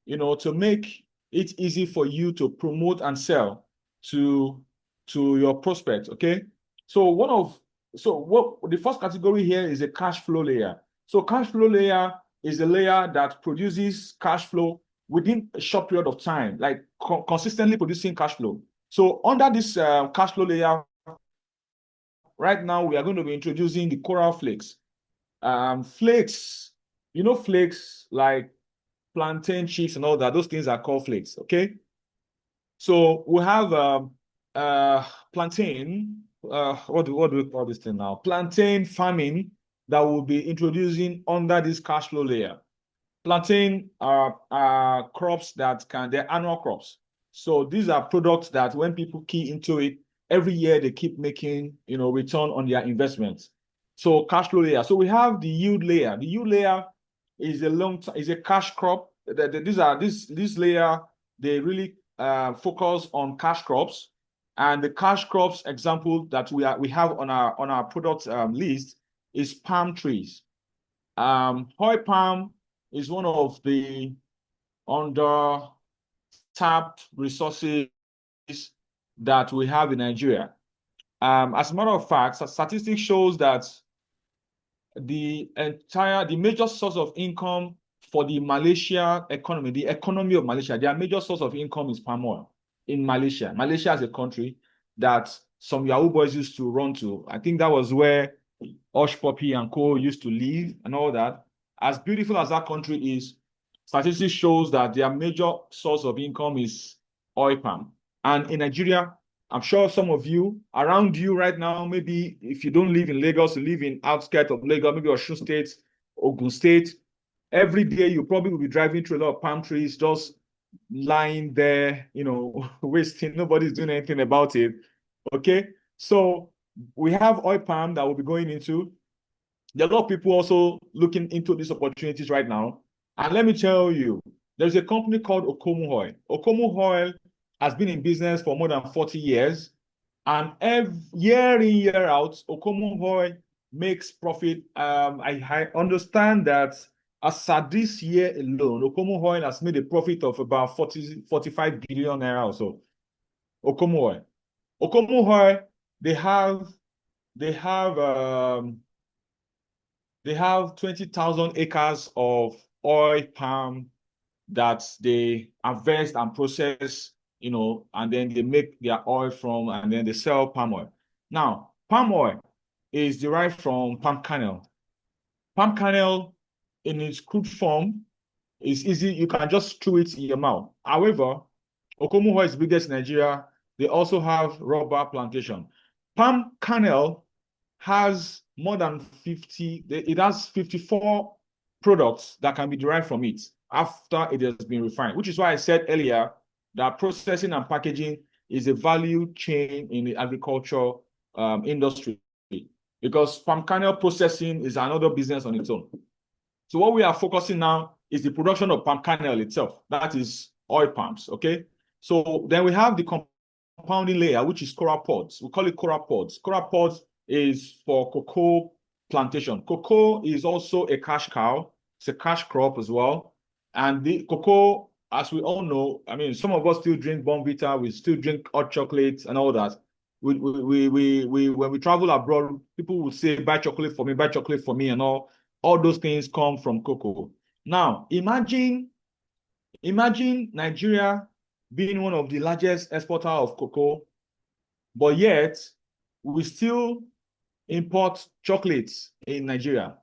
to make it easy for you to promote and sell to your prospects. Okay, so the first category here is a cash flow layer. So cash flow layer is a layer that produces cash flow within a short period of time, like consistently producing cash flow. So under this cash flow layer, right now we are going to be introducing the coral flakes. Flakes, flakes like plantain chips and all that, those things are called flakes. Okay, so we have plantain. What do we call this thing now? Plantain farming that we'll be introducing under this cash flow layer. Plantain are crops they're annual crops. So these are products that when people key into it, every year they keep making, return on their investments. So cash flow layer. So we have the yield layer. The yield layer is a cash crop. This layer, they really focus on cash crops. And the cash crops example that we have on our product list is palm trees. Oil palm is one of the under-tapped resources that we have in Nigeria. As a matter of fact, statistics shows that the major source of income for the Malaysia economy, the economy of Malaysia, their major source of income is palm oil in Malaysia. Malaysia is a country that some Yahoo boys used to run to. I think that was where Osh Poppy and Co used to live and all that. As beautiful as that country is, statistics shows that their major source of income is oil palm. And in Nigeria, I'm sure some of you around you right now, maybe if you don't live in Lagos, you live in outskirts of Lagos, maybe Osun State, Ogun State, every day you probably will be driving through a lot of palm trees, just lying there, wasting, nobody's doing anything about it. Okay, so we have oil palm that we'll be going into. There are a lot of people also looking into these opportunities right now. And let me tell you, There's a company called Okomu Oil. Okomu Oil has been in business for more than 40 years. And every year in, year out, Okomu Oil makes profit. I understand that as at this year alone, Okomu Oil has made a profit of about 45 billion naira or so. Okomu Oil. Okomu Oil, they have 20,000 acres of oil palm that they harvest and process, and then they make their oil from, and then they sell palm oil. Now, palm oil is derived from palm kernel. Palm kernel in its crude form is easy. You can just chew it in your mouth. However, Okomu Oil is biggest in Nigeria. They also have rubber plantation. Palm kernel has more than 50, it has 54 products that can be derived from it after it has been refined, which is why I said earlier that processing and packaging is a value chain in the agriculture industry, because palm kernel processing is another business on its own. So what we are focusing now is the production of palm kernel itself. That is oil palms, okay? So then we have the compounding layer, which is coral pods. We call it coral pods. Coral pods is for cocoa plantation. Cocoa is also a cash cow. It's a cash crop as well. And the cocoa, as we all know, I mean, some of us still drink Bonvita, we still drink hot chocolates and all that. When we travel abroad, people will say, buy chocolate for me, and all those things come from cocoa. Now, imagine Nigeria being one of the largest exporter of cocoa, but yet we still import chocolates in Nigeria.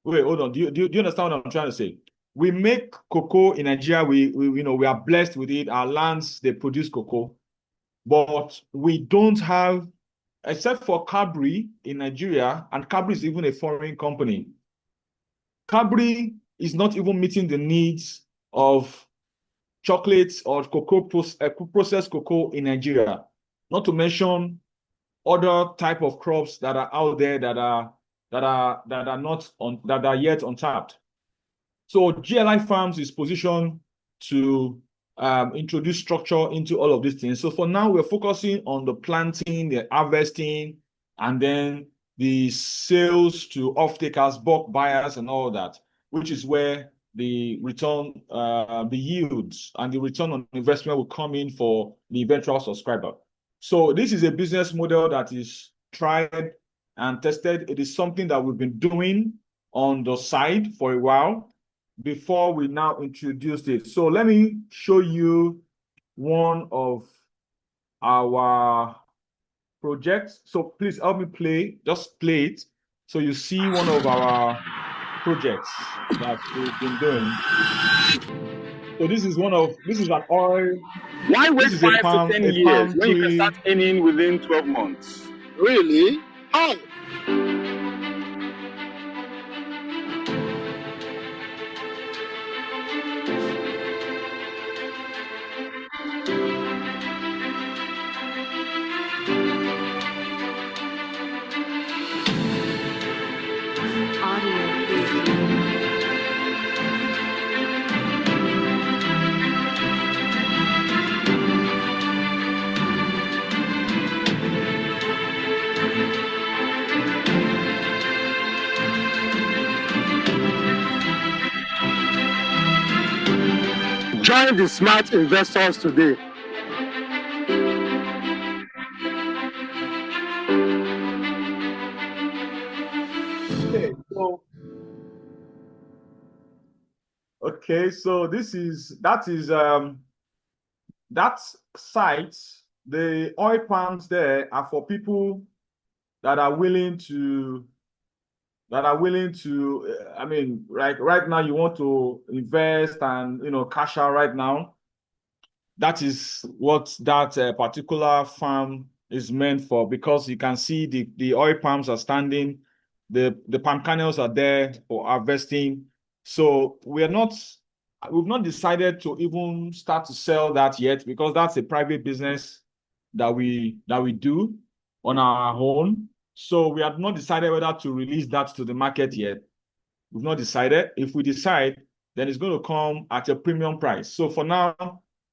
Wait, hold on. Do you understand what I'm trying to say? We make cocoa in Nigeria. We are blessed with it. Our lands, they produce cocoa, but we don't have, except for Cadbury in Nigeria, and Cadbury is even a foreign company. Cadbury is not even meeting the needs of chocolates or cocoa processed cocoa in Nigeria. Not to mention other type of crops that are out there that are yet untapped. So GLI Farms is positioned to introduce structure into all of these things. So for now, we're focusing on the planting, the harvesting, and then the sales to off-takers, bulk buyers, and all that, which is where the return, the yields and the return on investment will come in for the eventual subscriber. So this is a business model that is tried and tested. It is something that we've been doing on the side for a while before we now introduced it. So let me show you one of our projects. So please help me just play it. So you see one of our projects that we've been doing. So this is an oil. Why wait 5 to 10 years when you can tree. start earning within 12 months? Really? How? Join the smart investors today. Okay, so that site, the oil palms there are for people that are willing to, I mean, right now you want to invest and, cash out right now. That is what that particular farm is meant for, because you can see the oil palms are standing, the palm kernels are there for harvesting. So we've not decided to even start to sell that yet, because that's a private business that we do on our own. So we have not decided whether to release that to the market yet. We've not decided. If we decide, then it's going to come at a premium price. So for now,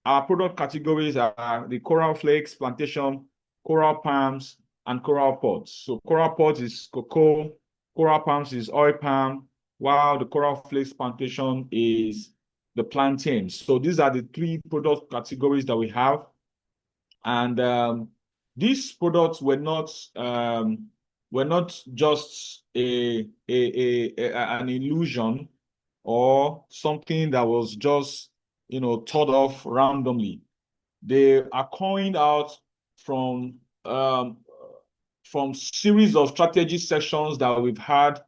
our product categories are the coral flakes, plantation, coral palms, and coral pods. So coral pods is cocoa, coral palms is oil palm, while the coral flakes plantation is the plantain. So these are the three product categories that we have. And these products were not just an illusion or something that was just thought of randomly. They are coined out from series of strategy sessions that we've had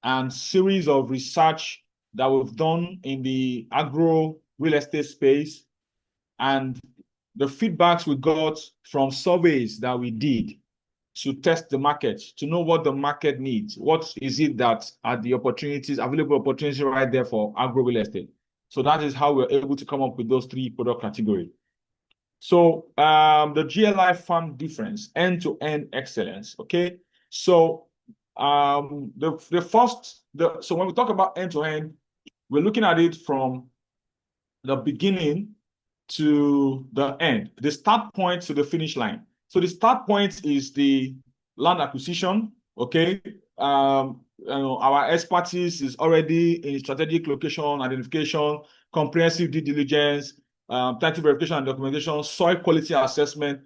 and series of research that we've done in the agro real estate space, and the feedbacks we got from surveys that we did to test the market, to know what the market needs. What is it that are the available opportunities right there for agro real estate? So that is how we're able to come up with those three product categories. So the GLI farm difference, end-to-end excellence. Okay. So so when we talk about end-to-end, we're looking at it from the beginning to the end, the start point to the finish line. So the start point is the land acquisition. Okay. Our expertise is already in strategic location identification, comprehensive due diligence, title verification and documentation, soil quality assessment.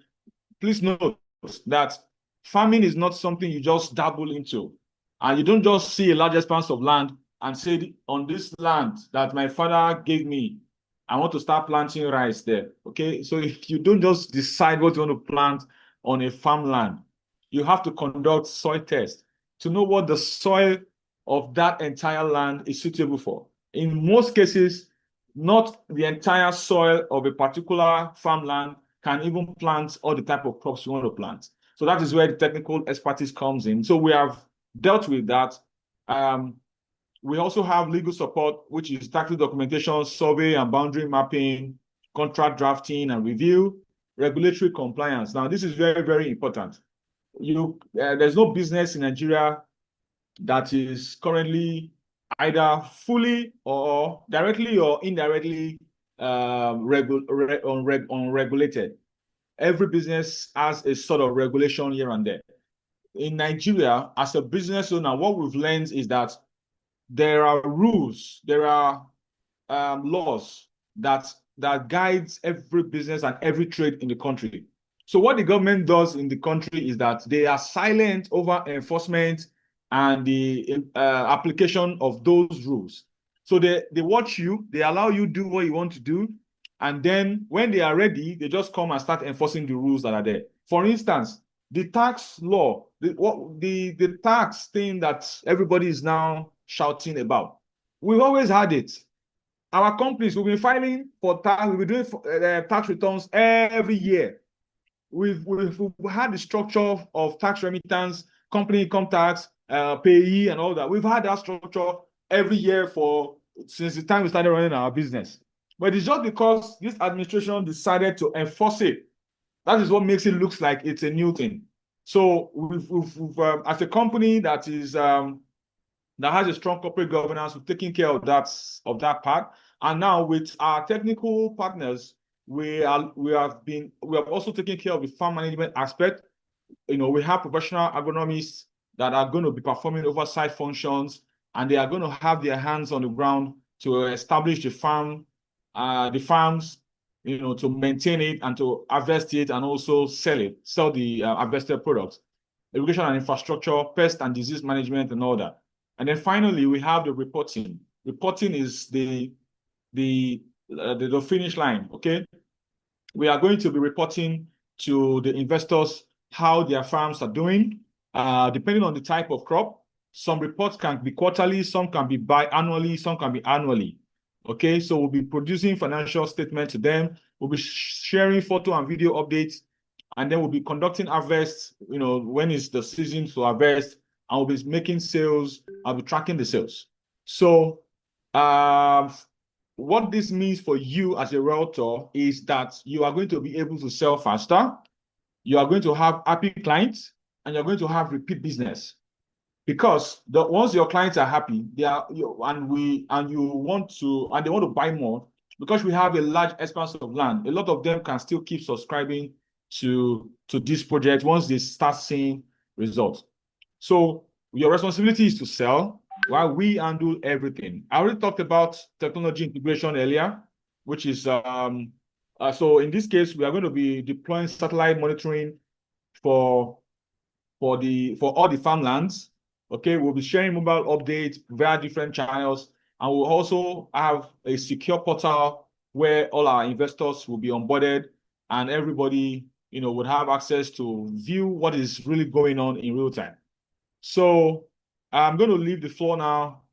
Please note that farming is not something you just dabble into, and you don't just see a large expanse of land and say, on this land that my father gave me, I want to start planting rice there. Okay, so you don't just decide what you want to plant on a farmland. You have to conduct soil tests to know what the soil of that entire land is suitable for. In most cases, not the entire soil of a particular farmland can even plant all the type of crops you want to plant. So that is where the technical expertise comes in. So we have dealt with that. We also have legal support, which is title documentation, survey and boundary mapping, contract drafting and review, regulatory compliance. Now, this is very, very important. There's no business in Nigeria that is currently either fully or directly or indirectly unregulated. Every business has a sort of regulation here and there. In Nigeria, as a business owner, what we've learned is that there are rules, there are laws that guides every business and every trade in the country. So what the government does in the country is that they are silent over enforcement and the application of those rules. So they watch you, they allow you do what you want to do, and then when they are ready, they just come and start enforcing the rules that are there. For instance, the tax law, the tax thing that everybody is now shouting about, we've always had it. Our companies will be filing for tax, we'll be doing tax returns every year. We've had the structure of tax remittance, company income tax, payee, and all that. We've had that structure every year since the time we started running our business. But it's just because this administration decided to enforce it. That is what makes it look like it's a new thing. So we've as a company that is that has a strong corporate governance, we're taking care of that part. And now with our technical partners, we have also taken care of the farm management aspect. We have professional agronomists that are going to be performing oversight functions, and they are going to have their hands on the ground to establish the farms, to maintain it and to harvest it and also sell the harvested products, irrigation and infrastructure, pest and disease management, and all that. And then finally, we have the reporting. Reporting is the finish line. Okay, we are going to be reporting to the investors how their farms are doing, depending on the type of crop. Some reports can be quarterly, some can be biannually, some can be annually. Okay, so we'll be producing financial statements to them. We'll be sharing photo and video updates, and then we'll be conducting harvests, when is the season to harvest, and we'll be making sales. I'll be tracking the sales. So what this means for you as a realtor is that you are going to be able to sell faster, you are going to have happy clients, and you're going to have repeat business. Because once your clients are happy, they are they want to buy more, because we have a large expanse of land. A lot of them can still keep subscribing to this project once they start seeing results. So your responsibility is to sell while we handle everything. I already talked about technology integration earlier, which is so in this case, we are going to be deploying satellite monitoring for all the farmlands. Okay, we'll be sharing mobile updates via different channels, and we'll also have a secure portal where all our investors will be onboarded, and everybody, would have access to view what is really going on in real time. So I'm going to leave the floor now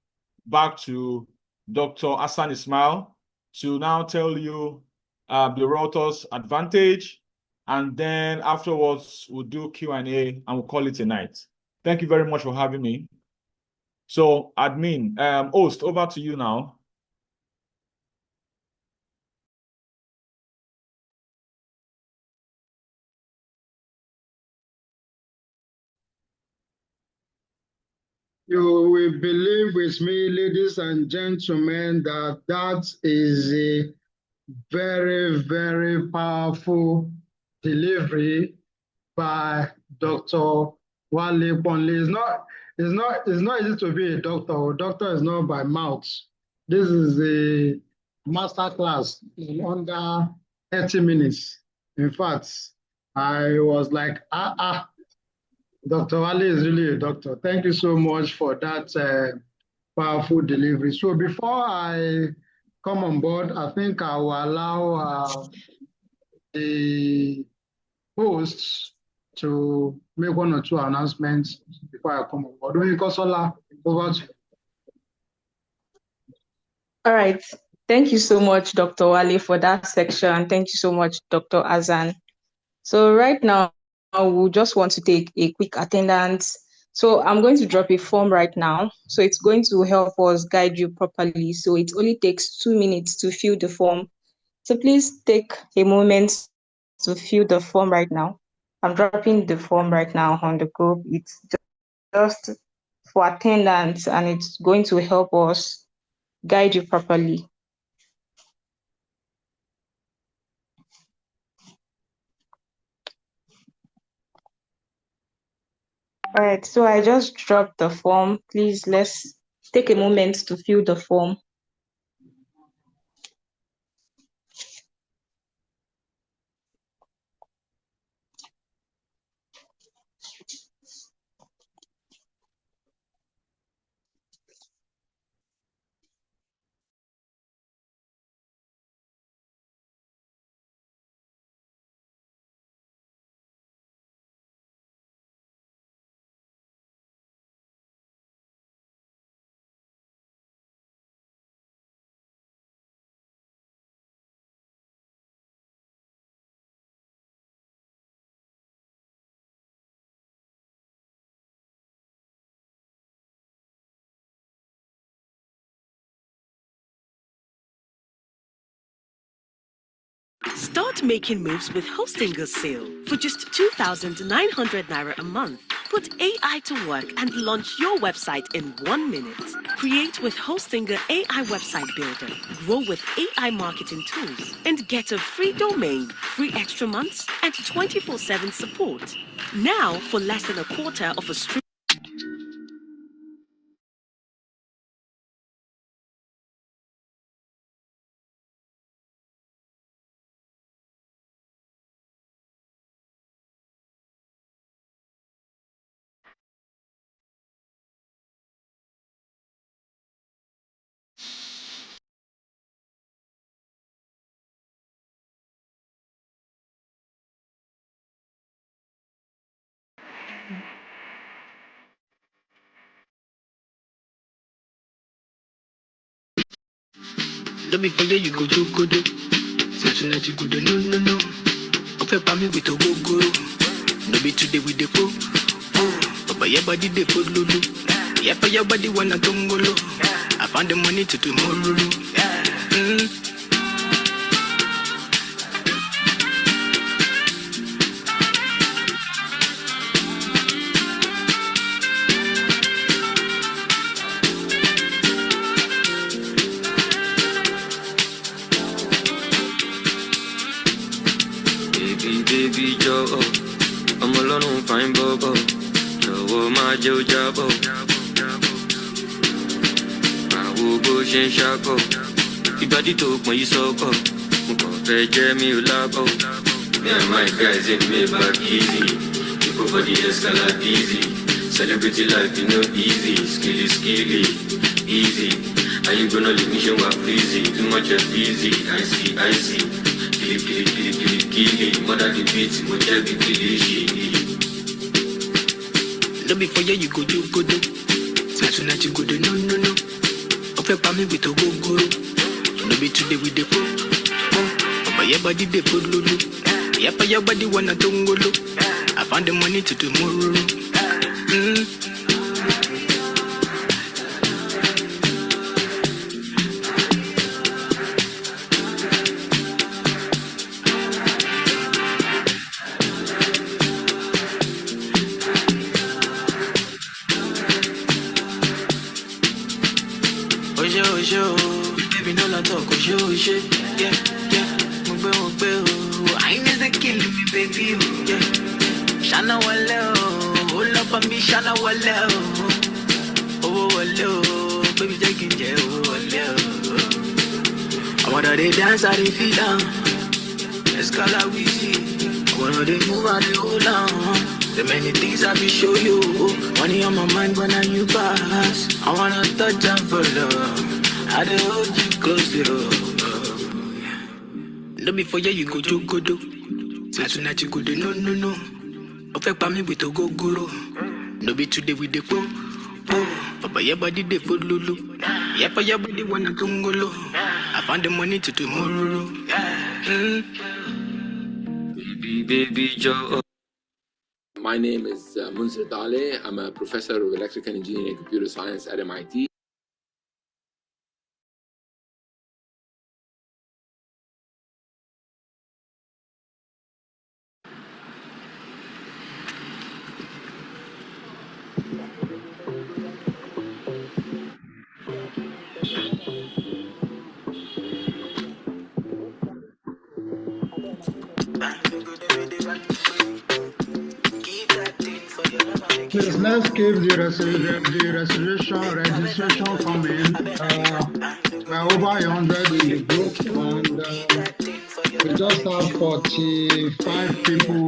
back to Dr. Hassan Ismail to now tell you the Realtors advantage, and then afterwards we'll do Q&A and we'll call it a night. Thank you very much for having me. So admin, host, over to you now. You will believe with me, ladies and gentlemen, that is a very, very powerful delivery by Dr. Wale Ponle. It's not easy to be a doctor. A doctor is not by mouth. This is a master class in under 30 minutes. In fact, I was like, Dr. Wale is really a doctor. Thank you so much for that powerful delivery. So before I come on board, I think I will allow the hosts to make one or two announcements before I come on board. Konsola, over to you. All right. Thank you so much, Dr. Wale, for that section. Thank you so much, Dr. Azan. So right now, we just want to take a quick attendance. So I'm going to drop a form right now. So it's going to help us guide you properly. So it only takes 2 minutes to fill the form. So please take a moment to fill the form right now. I'm dropping the form right now on the group. It's just for attendance, and it's going to help us guide you properly. All right, so I just dropped the form. Please, let's take a moment to fill the form. Start making moves with Hostinger's sale. For just 2,900 Naira a month, put AI to work and launch your website in 1 minute. Create with Hostinger AI Website Builder. Grow with AI marketing tools. And get a free domain, free extra months, and 24/7 support. Now for less than a quarter of a stream. Don't be play you go do good. Say tonight you go do no. Okay, pa me with a go. No be today with the go. But your body they put lulu. Yeah, for your body wanna tongolo. I found the money to tomorrow. baby Joe. I'm alone, fine bobo. Joe, my Joe Jabo. I will go shin shako. Ibadi talk when you so go. Muko Jamie Labo. Me and my guys in me back easy. People for the escalade easy. Celebrity life, you know, easy. Skilly, easy. I ain't gonna leave me show up easy. Too much of easy. I see. Kill. Mother the beat, much every kill. No before you go do. Saturday you go do no. Open pa me with a go. No be today with the pro. But your body they put lulu. Yapa your body wanna tongolo. I found the money to tomorrow. Ojo, baby no la talk, ojo, yeah, I ain't never killing me, baby, yeah. Shana wale, hold up on me, Shana wale, oh, baby taking jail, I wanna they dance, I they feel down, Escala Weezy, I wanna they move, I they hold on. The many things I will show you. Money on my mind when I you pass. I wanna touch and follow. I dey hold you closely. No before you go do. Say tonight you go do no. Affect by me with a go. No be today with the pro. Papa your body they put lulu. Yapa your body wanna tongolo. I found the money to tomorrow. Baby Joe. My name is Munzer Dale. I'm a professor of electrical engineering and computer science at MIT. Please, let's keep the registration coming. We're over 100 in the group, and we just have 45 people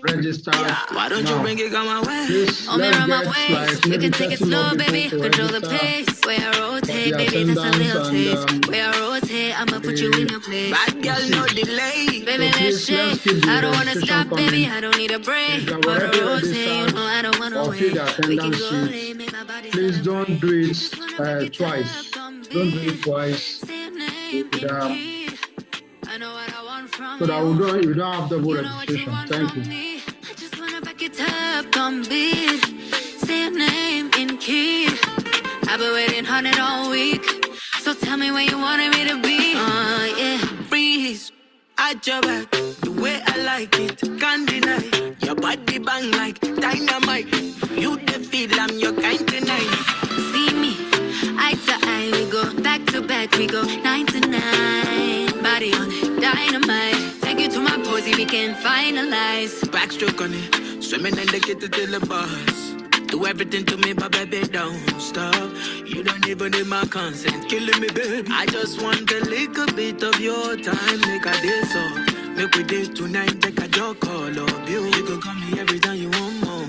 registered. Why don't you bring it on my way? Please, let's get like maybe 30 more people to register. Where I rotate, baby, that's a little taste. Where I rotate, I'ma put you in a place. Bad girl, no delay. Baby, let's shake. I don't wanna stop, baby, I don't need a break. Wanna rotate, you know I don't wanna wait. We can go late, make my body. Please don't do it twice. Don't do it twice. So that we don't have double registration. Thank you. I just wanna back it up, don't beat. Say your name in key. I've been waiting on it all week. So tell me where you wanted me to be. Yeah. Freeze. At your back, the way I like it, can't deny. Your body bang like dynamite. You the feel I'm your kind tonight. See me, eye to eye, we go back to back, we go 9 to 9. Body on it, dynamite. Take you to my posy, we can finalize. Backstroke on it, swimming in the kitchen till the bars. Do everything to me, but baby, don't stop. You don't even need my consent, killing me, baby. I just want a little bit of your time, make a day so. Make we date tonight, take a joke call up you. You can call me every time you want more.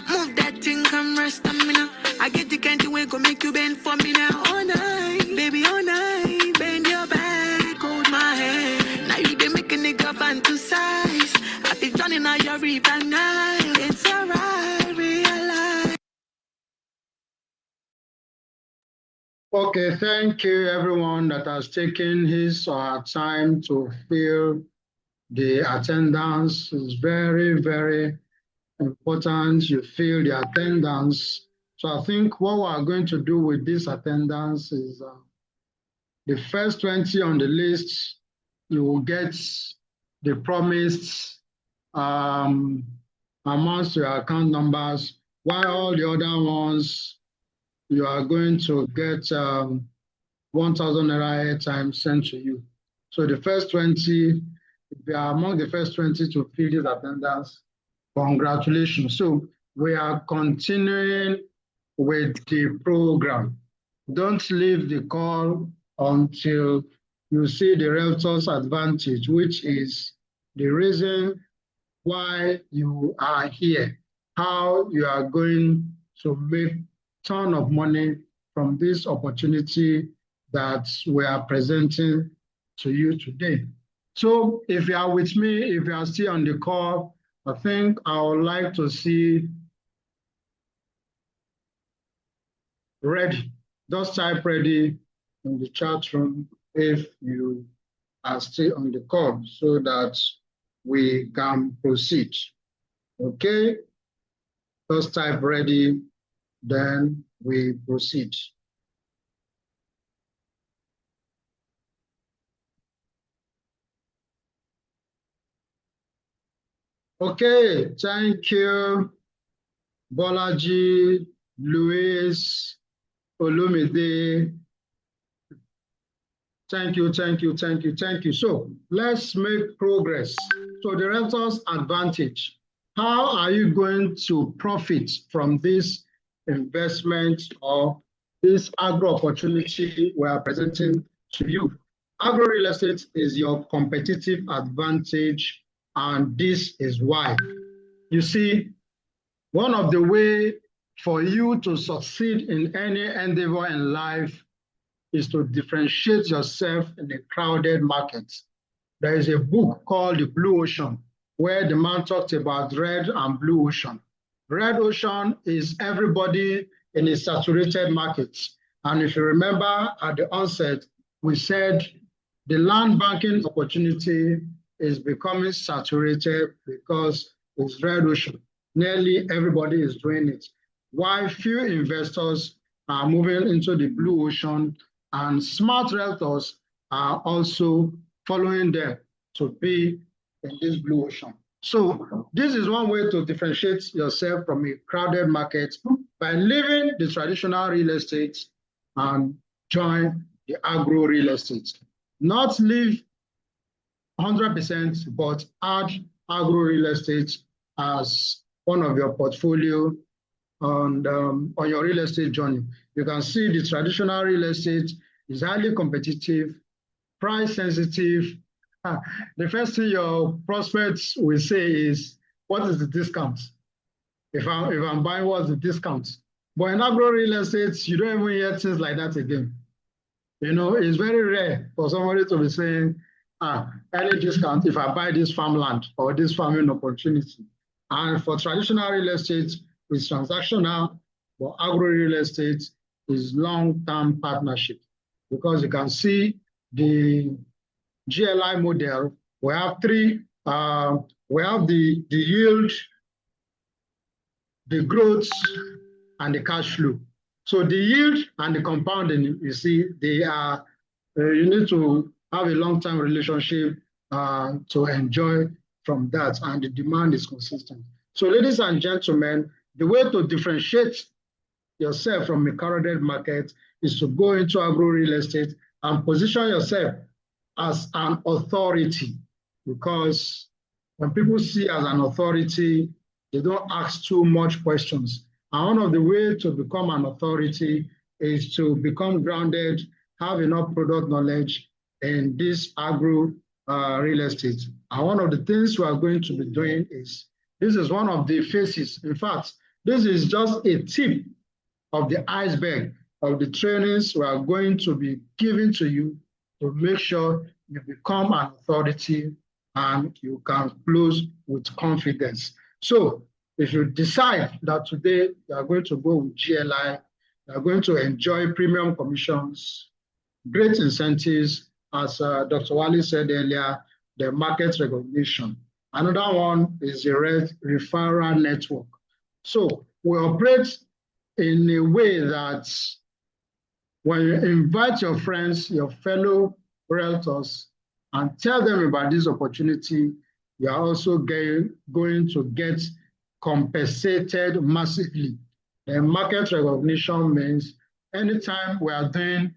Move that thing, come rest on me now. I get the kind of way, go make you bend for me now. All night, baby, all night. Bend your back, hold my hand. Now you done make a nigga fantasize. I feel drowning out your river now. It's alright, realize. Okay, thank you everyone that has taken his or her time to fill the attendance. It's very, very important you fill the attendance. So I think what we are going to do with this attendance is the first 20 on the list, you will get the promised amounts to your account numbers, while all the other ones, you are going to get 1,000 Naira airtime sent to you. So the first 20, If you are among the first 20 to fill this attendance, congratulations. So we are continuing with the program. Don't leave the call until you see the Realtors advantage, which is the reason why you are here, how you are going to make ton of money from this opportunity that we are presenting to you today. So if you are with me, if you are still on the call, I think I would like to see ready. Just type ready in the chat room if you are still on the call so that we can proceed. Okay? Just type ready, then we proceed. Okay, thank you, Bolaji, Luis, Olumide. Thank you, thank you, thank you, thank you. So let's make progress. So the Realtors advantage. How are you going to profit from this investment or this agro opportunity we are presenting to you? Agro real estate is your competitive advantage, and this is why. You see, one of the ways for you to succeed in any endeavor in life is to differentiate yourself in a crowded market. There is a book called The Blue Ocean, where the man talked about red and blue ocean. Red ocean is everybody in a saturated market. And if you remember at the onset, we said the land banking opportunity is becoming saturated because it's red ocean. Nearly everybody is doing it. While few investors are moving into the blue ocean, and smart realtors are also following them to be in this blue ocean. So this is one way to differentiate yourself from a crowded market by leaving the traditional real estate and join the agro real estate. Not leave 100%, but add agro real estate as one of your portfolio on your real estate journey. You can see the traditional real estate is highly competitive, price sensitive. The first thing your prospects will say is, what is the discount? If I'm buying, what's the discount? But in agro real estate, you don't even hear things like that again. You know, it's very rare for somebody to be saying, any discount if I buy this farmland or this farming opportunity. And for traditional real estate, it's transactional, but agro real estate is long-term partnership, because you can see the GLI model. We have three. We have the yield, the growth, and the cash flow. So the yield and the compounding, you see, they are. You need to have a long-term relationship to enjoy from that, and the demand is consistent. So, ladies and gentlemen, the way to differentiate yourself from a crowded market is to go into agro real estate and position yourself as an authority, because when people see as an authority, they don't ask too much questions. And one of the ways to become an authority is to become grounded, have enough product knowledge in this agro real estate. And one of the things we are going to be doing is, this is one of the faces. In fact, this is just a tip of the iceberg of the trainings we are going to be giving to you to make sure you become an authority and you can close with confidence. So if you decide that today you are going to go with GLI, you are going to enjoy premium commissions, great incentives, as Dr. Wali said earlier, the market recognition. Another one is the referral network. So we operate in a way that when you invite your friends, your fellow realtors, and tell them about this opportunity, you are also going to get compensated massively. The market recognition means anytime we are doing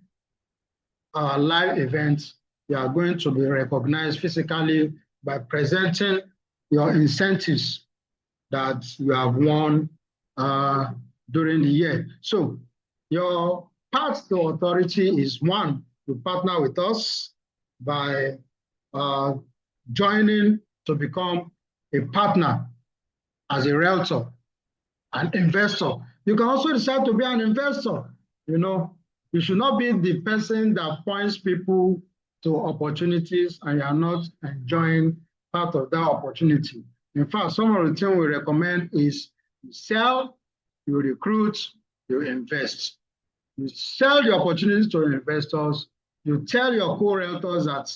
live events, you are going to be recognized physically by presenting your incentives that you have won during the year. So your path to authority is one, to partner with us by joining to become a partner as a realtor, an investor. You can also decide to be an investor. You know, you should not be the person that points people to opportunities and you are not enjoying part of that opportunity. In fact, some of the things we recommend is you sell, you recruit, you invest. You sell the opportunities to investors, you tell your co-realtors that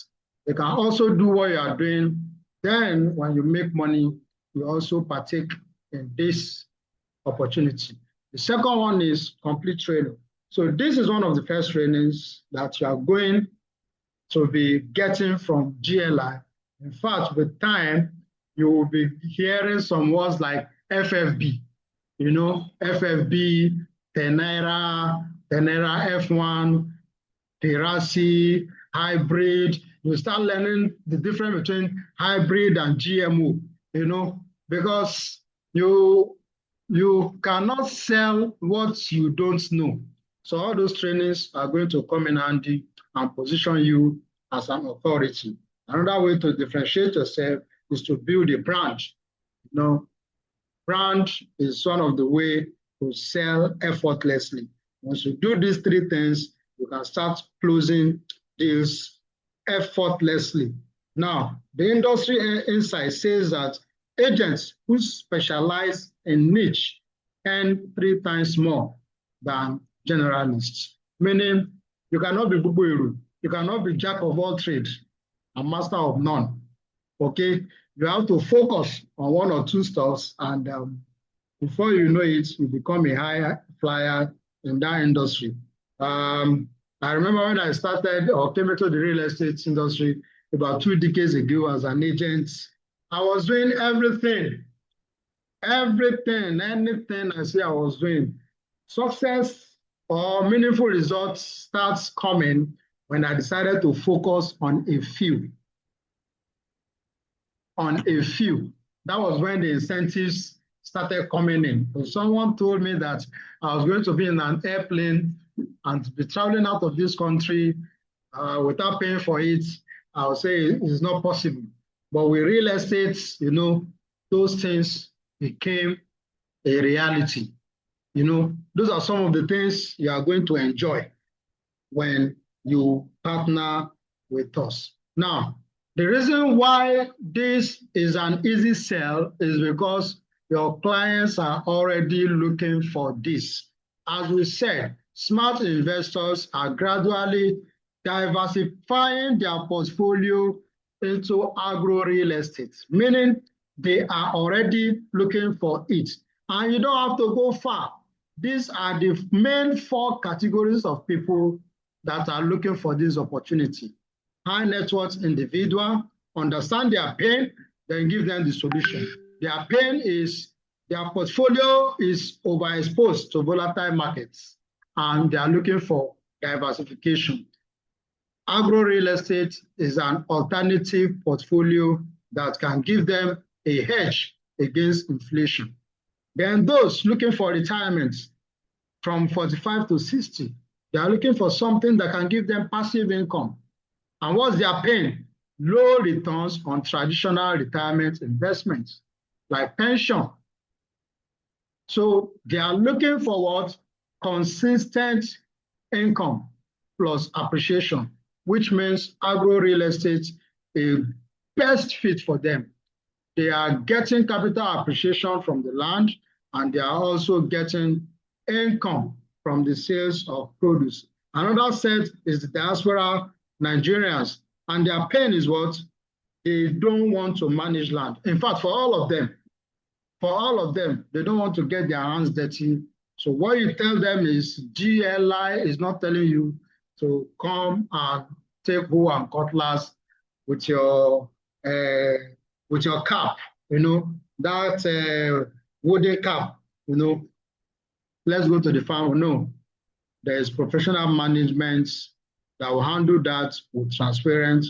they can also do what you are doing. Then when you make money, you also partake in this opportunity. The second one is complete training. So this is one of the first trainings that you are going to be getting from GLI. In fact, with time, you will be hearing some words like FFB, you know, FFB, 10 Naira, 10 Naira F1, Terasi, hybrid. You start learning the difference between hybrid and GMO, you know, because you cannot sell what you don't know. So all those trainings are going to come in handy and position you as an authority. Another way to differentiate yourself is to build a brand. You know, brand is one of the ways to sell effortlessly. Once you do these three things, you can start closing deals effortlessly. Now, the industry insight says that agents who specialize in niche earn 3 times more than generalists, meaning you cannot be Bubuiru, you cannot be jack of all trades and master of none. Okay, you have to focus on 1 or 2 stocks, and before you know it, you become a high flyer in that industry. I remember when I started or came into the real estate industry about 2 decades ago as an agent, I was doing everything, anything I say I was doing. Success or meaningful results starts coming when I decided to focus on a few. That was when the incentives started coming in. So someone told me that I was going to be in an airplane and be traveling out of this country without paying for it. I would say it's not possible. But with real estate, you know, those things became a reality. You know, those are some of the things you are going to enjoy when you partner with us. Now, the reason why this is an easy sell is because your clients are already looking for this. As we said, smart investors are gradually diversifying their portfolio into agro real estate, meaning they are already looking for it. And you don't have to go far. These are the main 4 categories of people that are looking for this opportunity. High net worth individual, understand their pain, then give them the solution. Their pain is their portfolio is overexposed to volatile markets, and they are looking for diversification. Agro real estate is an alternative portfolio that can give them a hedge against inflation. Then those looking for retirement from 45 to 60, they are looking for something that can give them passive income. And what's their pain? Low returns on traditional retirement investments like pension. So they are looking for what? Consistent income plus appreciation, which means agro real estate is best fit for them. They are getting capital appreciation from the land, and they are also getting income from the sales of produce. Another set is the diaspora Nigerians, and their pain is what? They don't want to manage land. In fact, for all of them, they don't want to get their hands dirty. So what you tell them is GLI is not telling you to come and take hoe and cutlass with your cap, you know, that wooden cap, you know, let's go to the farm. No, there is professional management that will handle that with transparent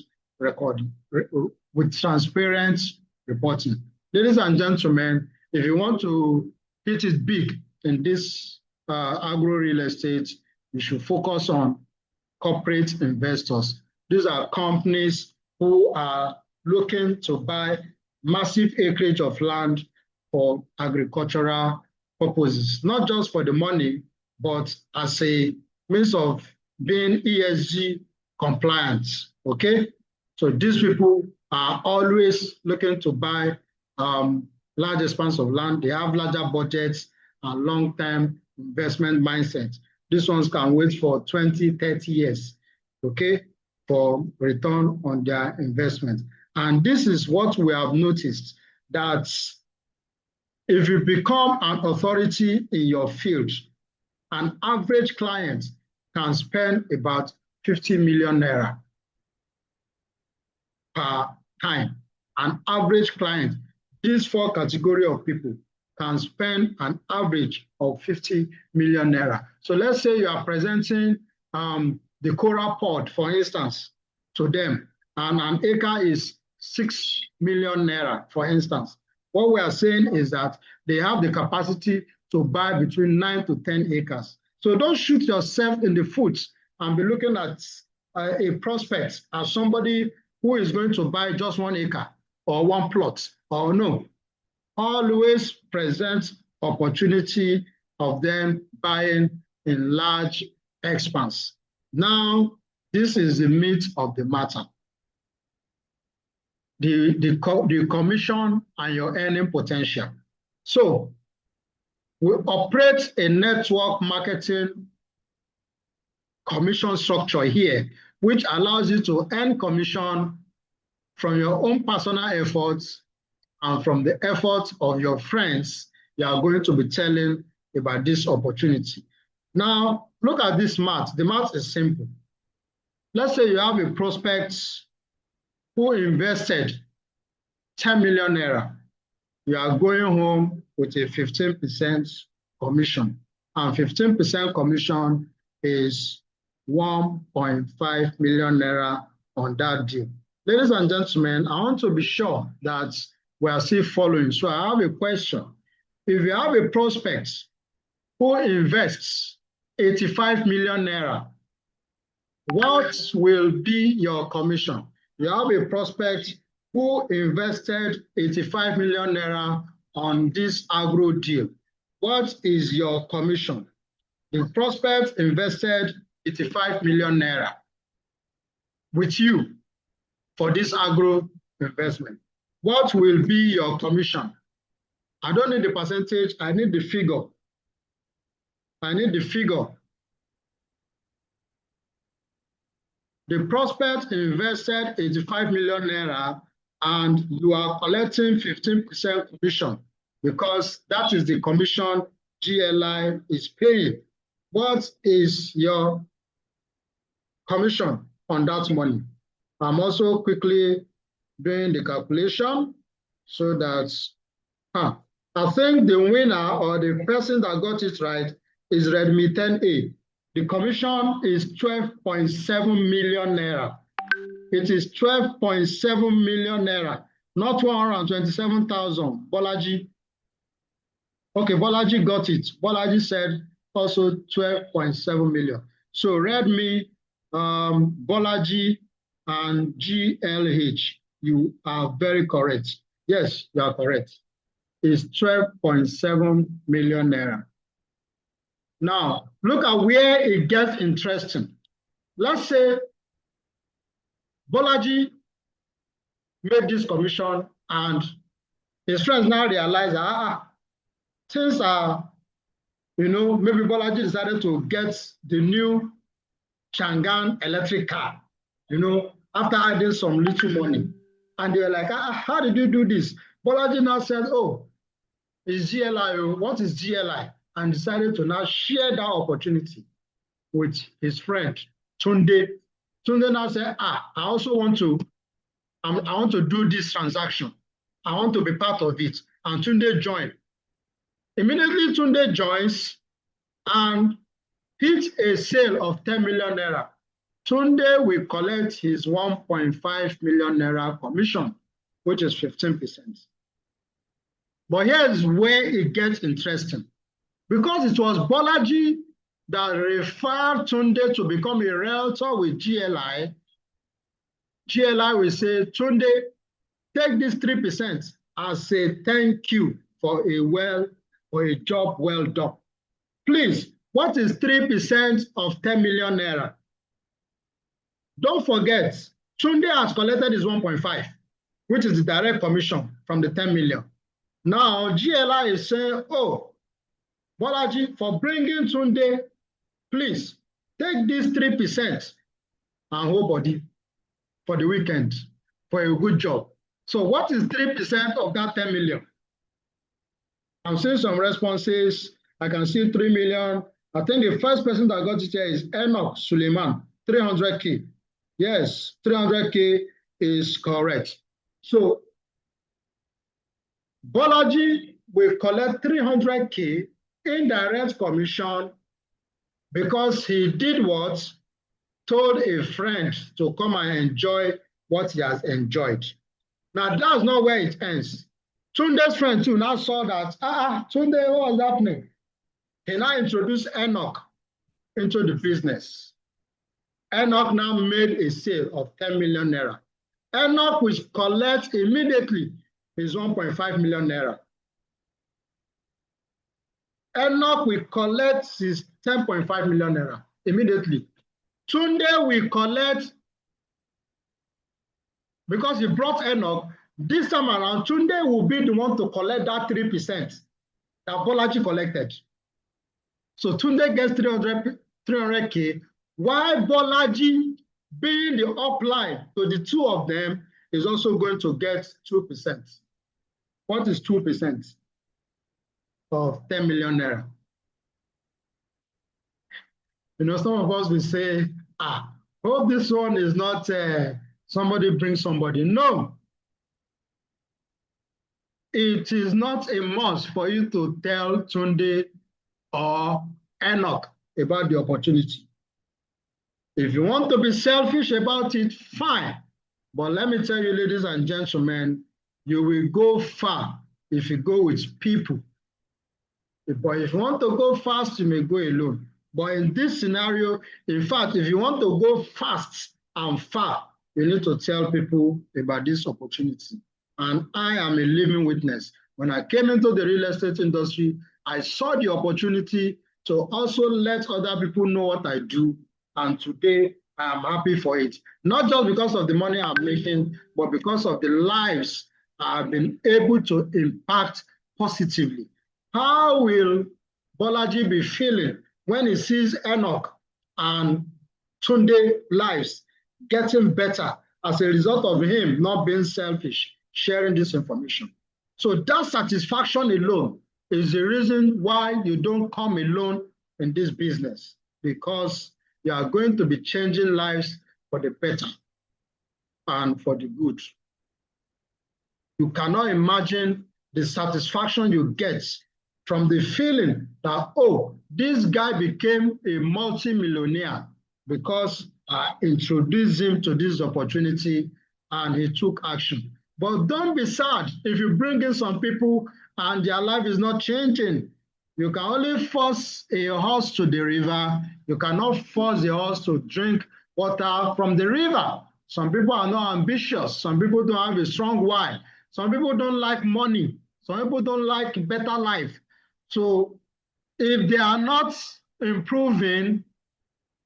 with transparent reporting. Ladies and gentlemen, if you want to hit it big in this agro real estate, you should focus on corporate investors. These are companies who are looking to buy massive acreage of land for agricultural purposes, not just for the money, but as a means of being ESG compliant, okay? So these people are always looking to buy large expanse of land. They have larger budgets and long-term investment mindset. These ones can wait for 20, 30 years, okay, for return on their investment. And this is what we have noticed, that if you become an authority in your field, an average client can spend about 50 million naira per time. An average client, these four categories of people, can spend an average of 50 million naira. So let's say you are presenting the Cora pod, for instance, to them, and an acre is 6 million naira, for instance. What we are saying is that they have the capacity to buy between 9 to 10 acres. So don't shoot yourself in the foot and be looking at a prospect as somebody who is going to buy just 1 acre or 1 plot, or no. Always present opportunity of them buying in large expanse. Now, this is the meat of the matter. The commission and your earning potential. So we operate a network marketing commission structure here, which allows you to earn commission from your own personal efforts and from the efforts of your friends you are going to be telling about this opportunity. Now, look at this math. The math is simple. Let's say you have a prospect who invested 10 million naira. You are going home with a 15% commission. And 15% commission is 1.5 million naira on that deal. Ladies and gentlemen, I want to be sure that we are still following. So I have a question. If you have a prospect who invests 85 million naira, what will be your commission? You have a prospect who invested 85 million naira on this agro deal. What is your commission? The prospect invested 85 million naira with you for this agro investment. What will be your commission? I don't need the percentage, I need the figure. I need the figure. The prospect invested 85 million naira and you are collecting 15% commission because that is the commission GLI is paying. What is your commission on that money? I'm also quickly doing the calculation so that, I think the winner or the person that got it right is Redmi 10A. The commission is 12.7 million naira. It is 12.7 million naira, not 127,000. Bolaji. Okay, Bolaji got it. Bolaji said also 12.7 million. So Redmi, Bolaji, and GLH, you are very correct. Yes, you are correct. It's 12.7 million naira. Now, look at where it gets interesting. Let's say Bolaji made this commission and his friends now realize that things are, maybe Bolaji decided to get the new Changan electric car, after adding some little money. And they were like, how did you do this? Bolaji now said, oh, it's GLI. What is GLI? And decided to now share that opportunity with his friend, Tunde. Tunde now said, I also want to, I want to do this transaction. I want to be part of it. And Tunde joined. Immediately, Tunde joins and hits a sale of 10 million naira. Tunde will collect his 1.5 million naira commission which is 15%. But here's where it gets interesting. Because it was Bolaji that referred Tunde to become a realtor with GLI, GLI will say, Tunde, take this 3% as a thank you for a job well done. Please, what is 3% of 10 million naira? Don't forget, Tunde has collected his 1.5, which is the direct commission from the 10 million. Now, GLI is saying, oh, Bolaji, for bringing Tunde, please take this 3% and hold body for the weekend for a good job. So what is 3% of that 10 million? I'm seeing some responses. I can see 3 million. I think the first person that got it here is Enoch Suleiman, 300K. Yes, 300K is correct. So Bolaji will collect 300K indirect commission because he did what? Told a friend to come and enjoy what he has enjoyed. Now, that's not where it ends. Tunde's friend too now saw that, Tunde, what was happening? He now introduced Enoch into the business. Enoch now made a sale of 10 million naira. Enoch will collect immediately his 1.5 million naira. Enoch will collect his 10.5 million naira immediately. Tunde will collect, because he brought Enoch, this time around, Tunde will be the one to collect that 3% that Bolaji collected. So Tunde gets 300K, while Bolaji, being the upline to the two of them, is also going to get 2%. What is 2% of 10 million naira? You know, some of us will say, hope this one is not somebody bring somebody. No. It is not a must for you to tell Tunde or Enoch about the opportunity. If you want to be selfish about it, fine. But let me tell you, ladies and gentlemen, you will go far if you go with people. But if you want to go fast, you may go alone. But in this scenario, in fact, if you want to go fast and far, you need to tell people about this opportunity. And I am a living witness. When I came into the real estate industry, I saw the opportunity to also let other people know what I do. And today, I am happy for it. Not just because of the money I'm making, but because of the lives I've been able to impact positively. How will Bolaji be feeling when he sees Enoch and Tunde lives getting better as a result of him not being selfish, sharing this information? So that satisfaction alone is the reason why you don't come alone in this business, because you are going to be changing lives for the better and for the good. You cannot imagine the satisfaction you get from the feeling that, oh, this guy became a multi-millionaire because I introduced him to this opportunity and he took action. But don't be sad if you bring in some people and their life is not changing. You can only force a horse to the river. You cannot force the horse to drink water from the river. Some people are not ambitious. Some people don't have a strong why. Some people don't like money. Some people don't like better life. So if they are not improving,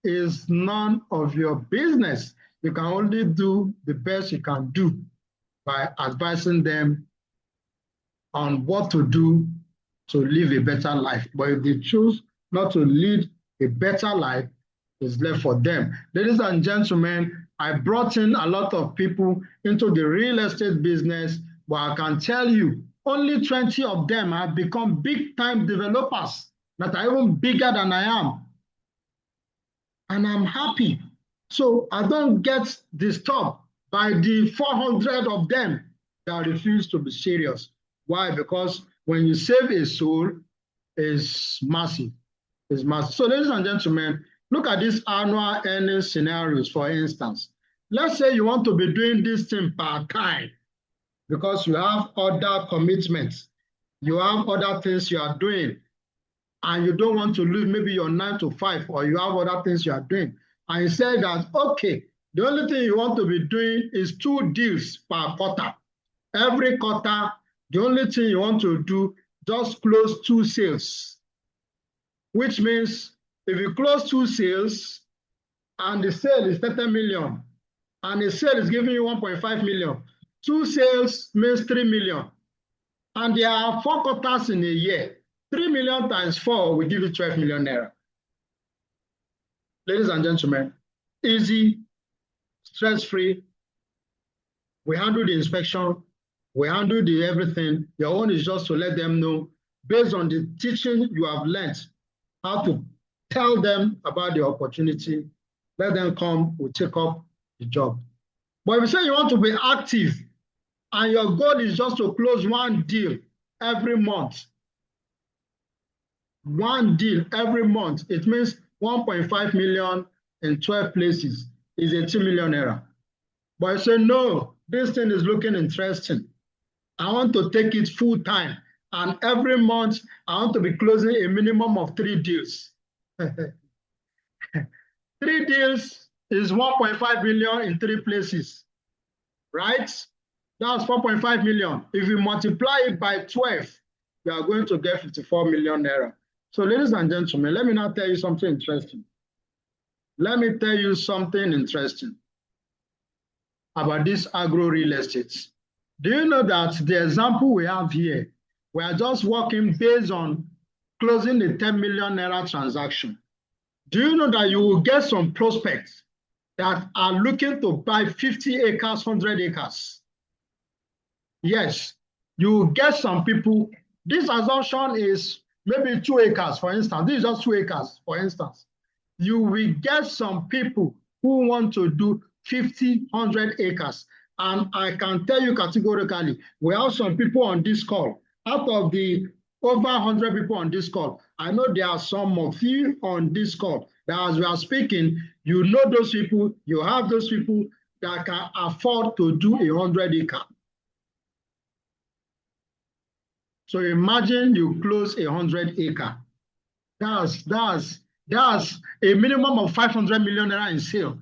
it's none of your business. You can only do the best you can do by advising them on what to do to live a better life. But if they choose not to lead a better life, it's left for them. Ladies and gentlemen, I brought in a lot of people into the real estate business, but I can tell you, only 20 of them have become big-time developers that are even bigger than I am. And I'm happy. So I don't get disturbed by the 400 of them that refuse to be serious. Why? Because when you save a soul, it's massive. It's massive. So ladies and gentlemen, look at these annual earnings scenarios, for instance. Let's say you want to be doing this thing part-time. because you have other commitments. You have other things you are doing, and you don't want to leave maybe your 9 to 5, or you have other things you are doing. And you say that, okay, the only thing you want to be doing is 2 deals per quarter. Every quarter, the only thing you want to do, just close 2 sales. Which means if you close 2 sales and the sale is 30 million and the sale is giving you 1.5 million, 2 sales means 3 million. And there are 4 quarters in a year. 3 million times 4 will give you 12 million naira. Ladies and gentlemen, easy, stress-free. We handle the inspection. We handle the everything. Your own is just to let them know, based on the teaching you have learned, how to tell them about the opportunity. Let them come, we take up the job. But if you say you want to be active and your goal is just to close 1 deal every month, 1 deal every month, it means 1.5 million in 12 places is 18 million naira. But you say, no, this thing is looking interesting. I want to take it full time. And every month, I want to be closing a minimum of 3 deals. 3 deals is 1.5 million in 3 places, right? That's 4.5 million. If you multiply it by 12, you are going to get 54 million naira. So ladies and gentlemen, let me now tell you something interesting. Let me tell you something interesting about this agro real estate. Do you know that the example we have here, we are just working based on closing the 10 million naira transaction. Do you know that you will get some prospects that are looking to buy 50 acres, 100 acres? Yes, you will get some people. This assumption is maybe 2 acres, for instance. This is just 2 acres, for instance. You will get some people who want to do 50, 100 acres. And I can tell you categorically, we have some people on this call. Out of the over 100 people on this call, I know there are some of you on this call that as we are speaking, you know those people, you have those people that can afford to do 100 acres. So imagine you close 100 acres. That's a minimum of 500 million naira in sale.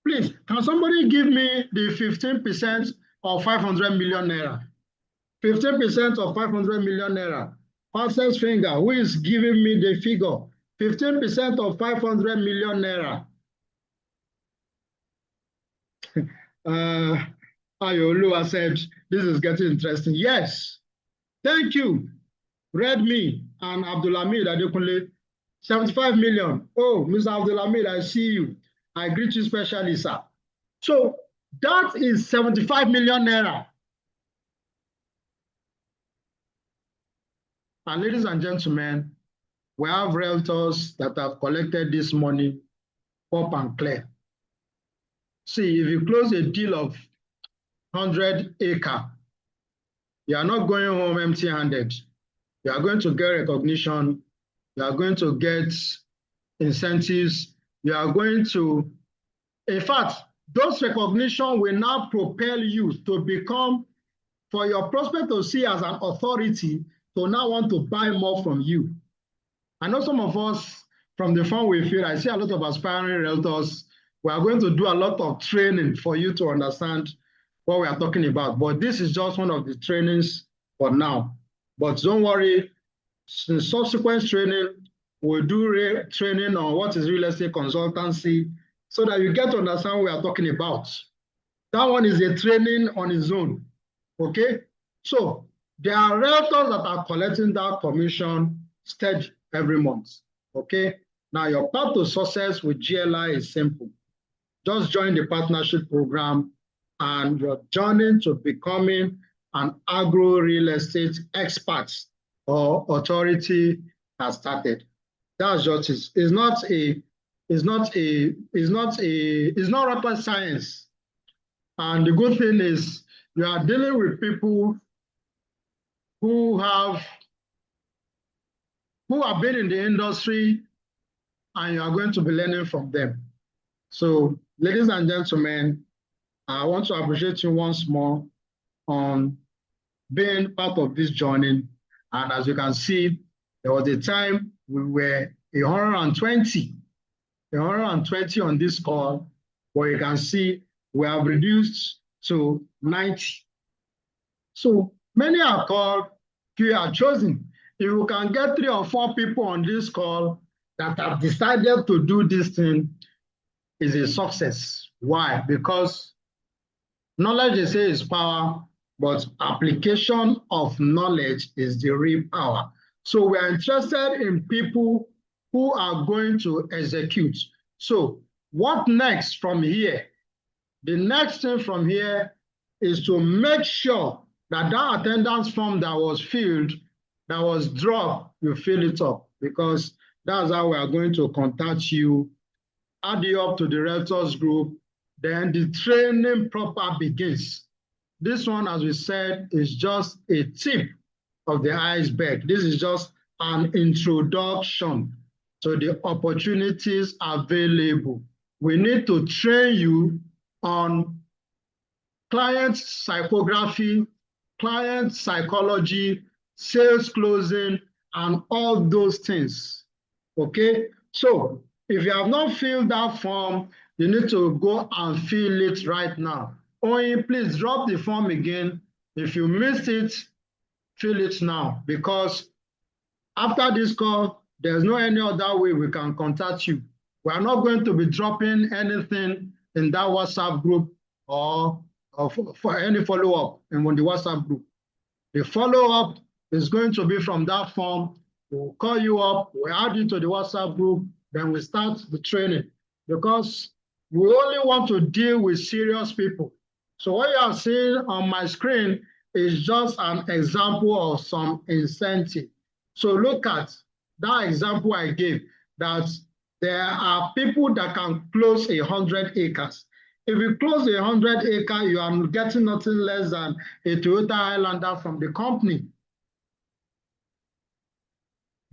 Please, can somebody give me the 15% of 500 million naira? 15% of 500 million naira. Fastest finger, who is giving me the figure? 15% of 500 million naira. Ayolua said, this is getting interesting. Yes. Thank you. Redmi and Abdulhamid Adekunle, 75 million. Oh, Mr. Abdulhamid, I see you. I greet you specially, sir. So that is 75 million naira. And ladies and gentlemen, we have realtors that have collected this money up and clear. See, if you close a deal of 100 acres, you are not going home empty-handed. You are going to get recognition. You are going to get incentives. You are going to, in fact, those recognition will now propel you to become, for your prospect to see as an authority, to now want to buy more from you. I know some of us from the fund we feel, I see a lot of aspiring realtors. We are going to do a lot of training for you to understand what we are talking about. But this is just one of the trainings for now. But don't worry, in subsequent training, we'll do training on what is real estate consultancy so that you get to understand what we are talking about. That one is a training on its own, okay? So there are realtors that are collecting that commission steady every month, okay? Now your path to success with GLI is simple. Just join the partnership program and your journey to becoming an agro real estate expert or authority has started. That's just it. It's not rocket science. And the good thing is you are dealing with people who have been in the industry, and you are going to be learning from them. So, ladies and gentlemen, I want to appreciate you once more on being part of this journey. And as you can see, there was a time we were 120 on this call, but you can see we have reduced to 90. So many are called, few are chosen. If you can get 3 or 4 people on this call that have decided to do this thing, is a success. Why? Because knowledge, they say, is power, but application of knowledge is the real power. So we are interested in people who are going to execute. So what next from here? The next thing from here is to make sure that that attendance form that was filled, that was dropped, you fill it up, because that's how we are going to contact you, add you up to the Realtors group, then the training proper begins. This one, as we said, is just a tip of the iceberg. This is just an introduction to the opportunities available. We need to train you on client psychography, client psychology, sales closing, and all those things. Okay? So if you have not filled that form, you need to go and fill it right now. Oyin, please drop the form again. If you missed it, fill it now, because after this call, there's no any other way we can contact you. We are not going to be dropping anything in that WhatsApp group or for any follow-up in the WhatsApp group. The follow-up is going to be from that form. We'll call you up, we'll add you to the WhatsApp group, then we start the training, because we only want to deal with serious people. So what you are seeing on my screen is just an example of some incentive. So look at that example I gave, that there are people that can close 100 acres. If you close 100 acres, you are getting nothing less than a Toyota Highlander from the company.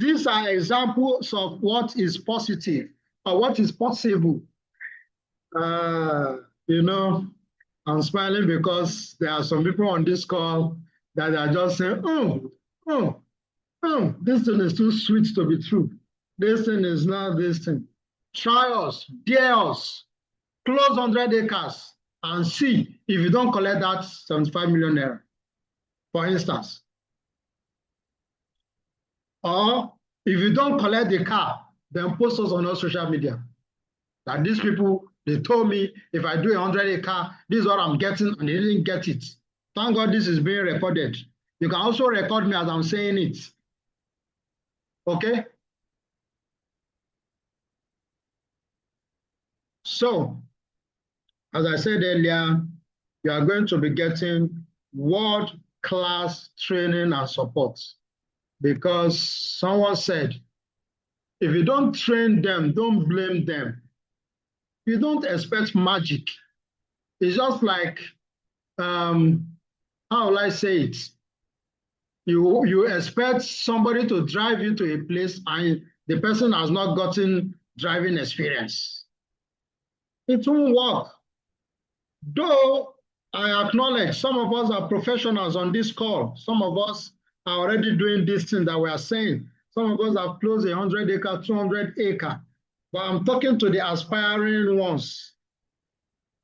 These are examples of what is positive or what is possible. You know, I'm smiling because there are some people on this call that are just saying, this thing is too sweet to be true. This thing is not this thing. Try us, dare us, close 100 acres and see if you don't collect that 75 million naira, for instance. Or if you don't collect the car, then post us on our social media. That these people, they told me if I do 100 acre, this is what I'm getting, and they didn't get it. Thank God this is being recorded. You can also record me as I'm saying it. Okay? So, as I said earlier, you are going to be getting world-class training and support, because someone said, if you don't train them, don't blame them. You don't expect magic. It's just like, how will I say it? You expect somebody to drive you to a place and the person has not gotten driving experience. It won't work. Though I acknowledge some of us are professionals on this call. Some of us are already doing this thing that we are saying. Some of us have closed 100 acre, 200 acre. But I'm talking to the aspiring ones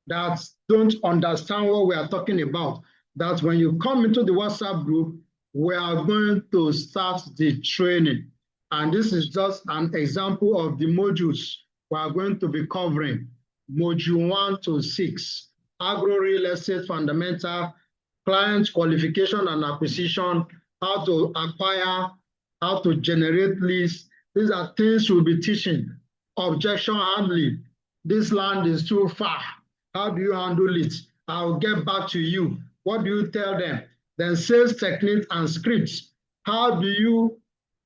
that don't understand what we are talking about. That when you come into the WhatsApp group, we are going to start the training. And this is just an example of the modules we are going to be covering. Module 1 to 6, Agro Real Estate Fundamental, Client Qualification and Acquisition, how to acquire, how to generate leads. These are things we'll be teaching. Objection handling. This land is too far. How do you handle it? I'll get back to you. What do you tell them? Then sales techniques and scripts. How do you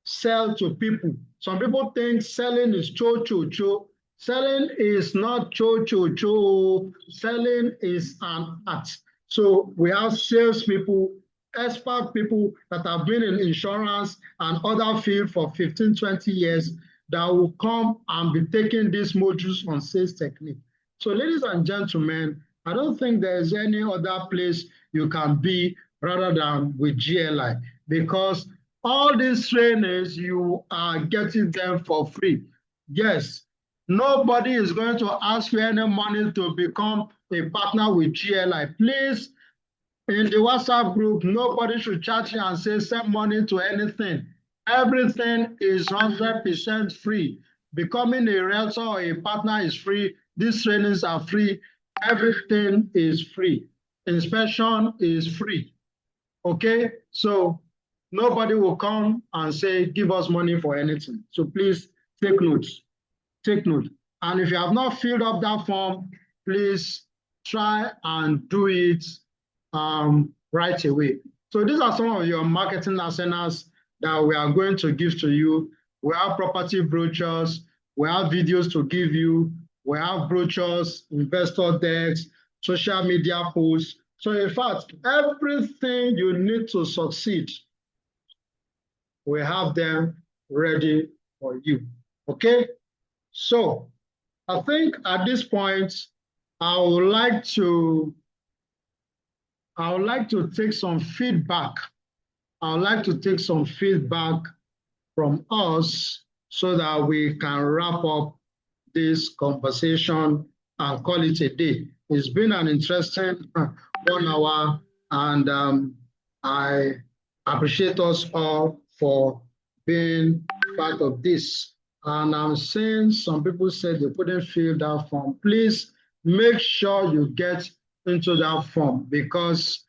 sell to people? Some people think selling is cho-cho-cho. Selling is not cho-cho-cho. Selling is an art. So we have salespeople, expert people that have been in insurance and other fields for 15, 20 years that will come and be taking these modules on sales technique. So ladies and gentlemen, I don't think there is any other place you can be rather than with GLI, because all these trainings, you are getting them for free. Yes, nobody is going to ask you any money to become a partner with GLI. Please, in the WhatsApp group, nobody should chat you and say send money to anything. Everything is 100% free. Becoming a realtor or a partner is free. These trainings are free. Everything is free. Inspection is free. Okay? So nobody will come and say, give us money for anything. So please take notes. Take note. And if you have not filled up that form, please try and do it right away. So these are some of your marketing arsenals that we are going to give to you. We have property brochures, we have videos to give you, we have brochures, investor decks, social media posts. So in fact, everything you need to succeed, we have them ready for you. Okay? So I think at this point, I would like to take some feedback. I would like to take some feedback from us so that we can wrap up this conversation and call it a day. It's been an interesting 1 hour, and I appreciate us all for being part of this. And I'm seeing some people said they couldn't fill that form. Please make sure you get into that form, because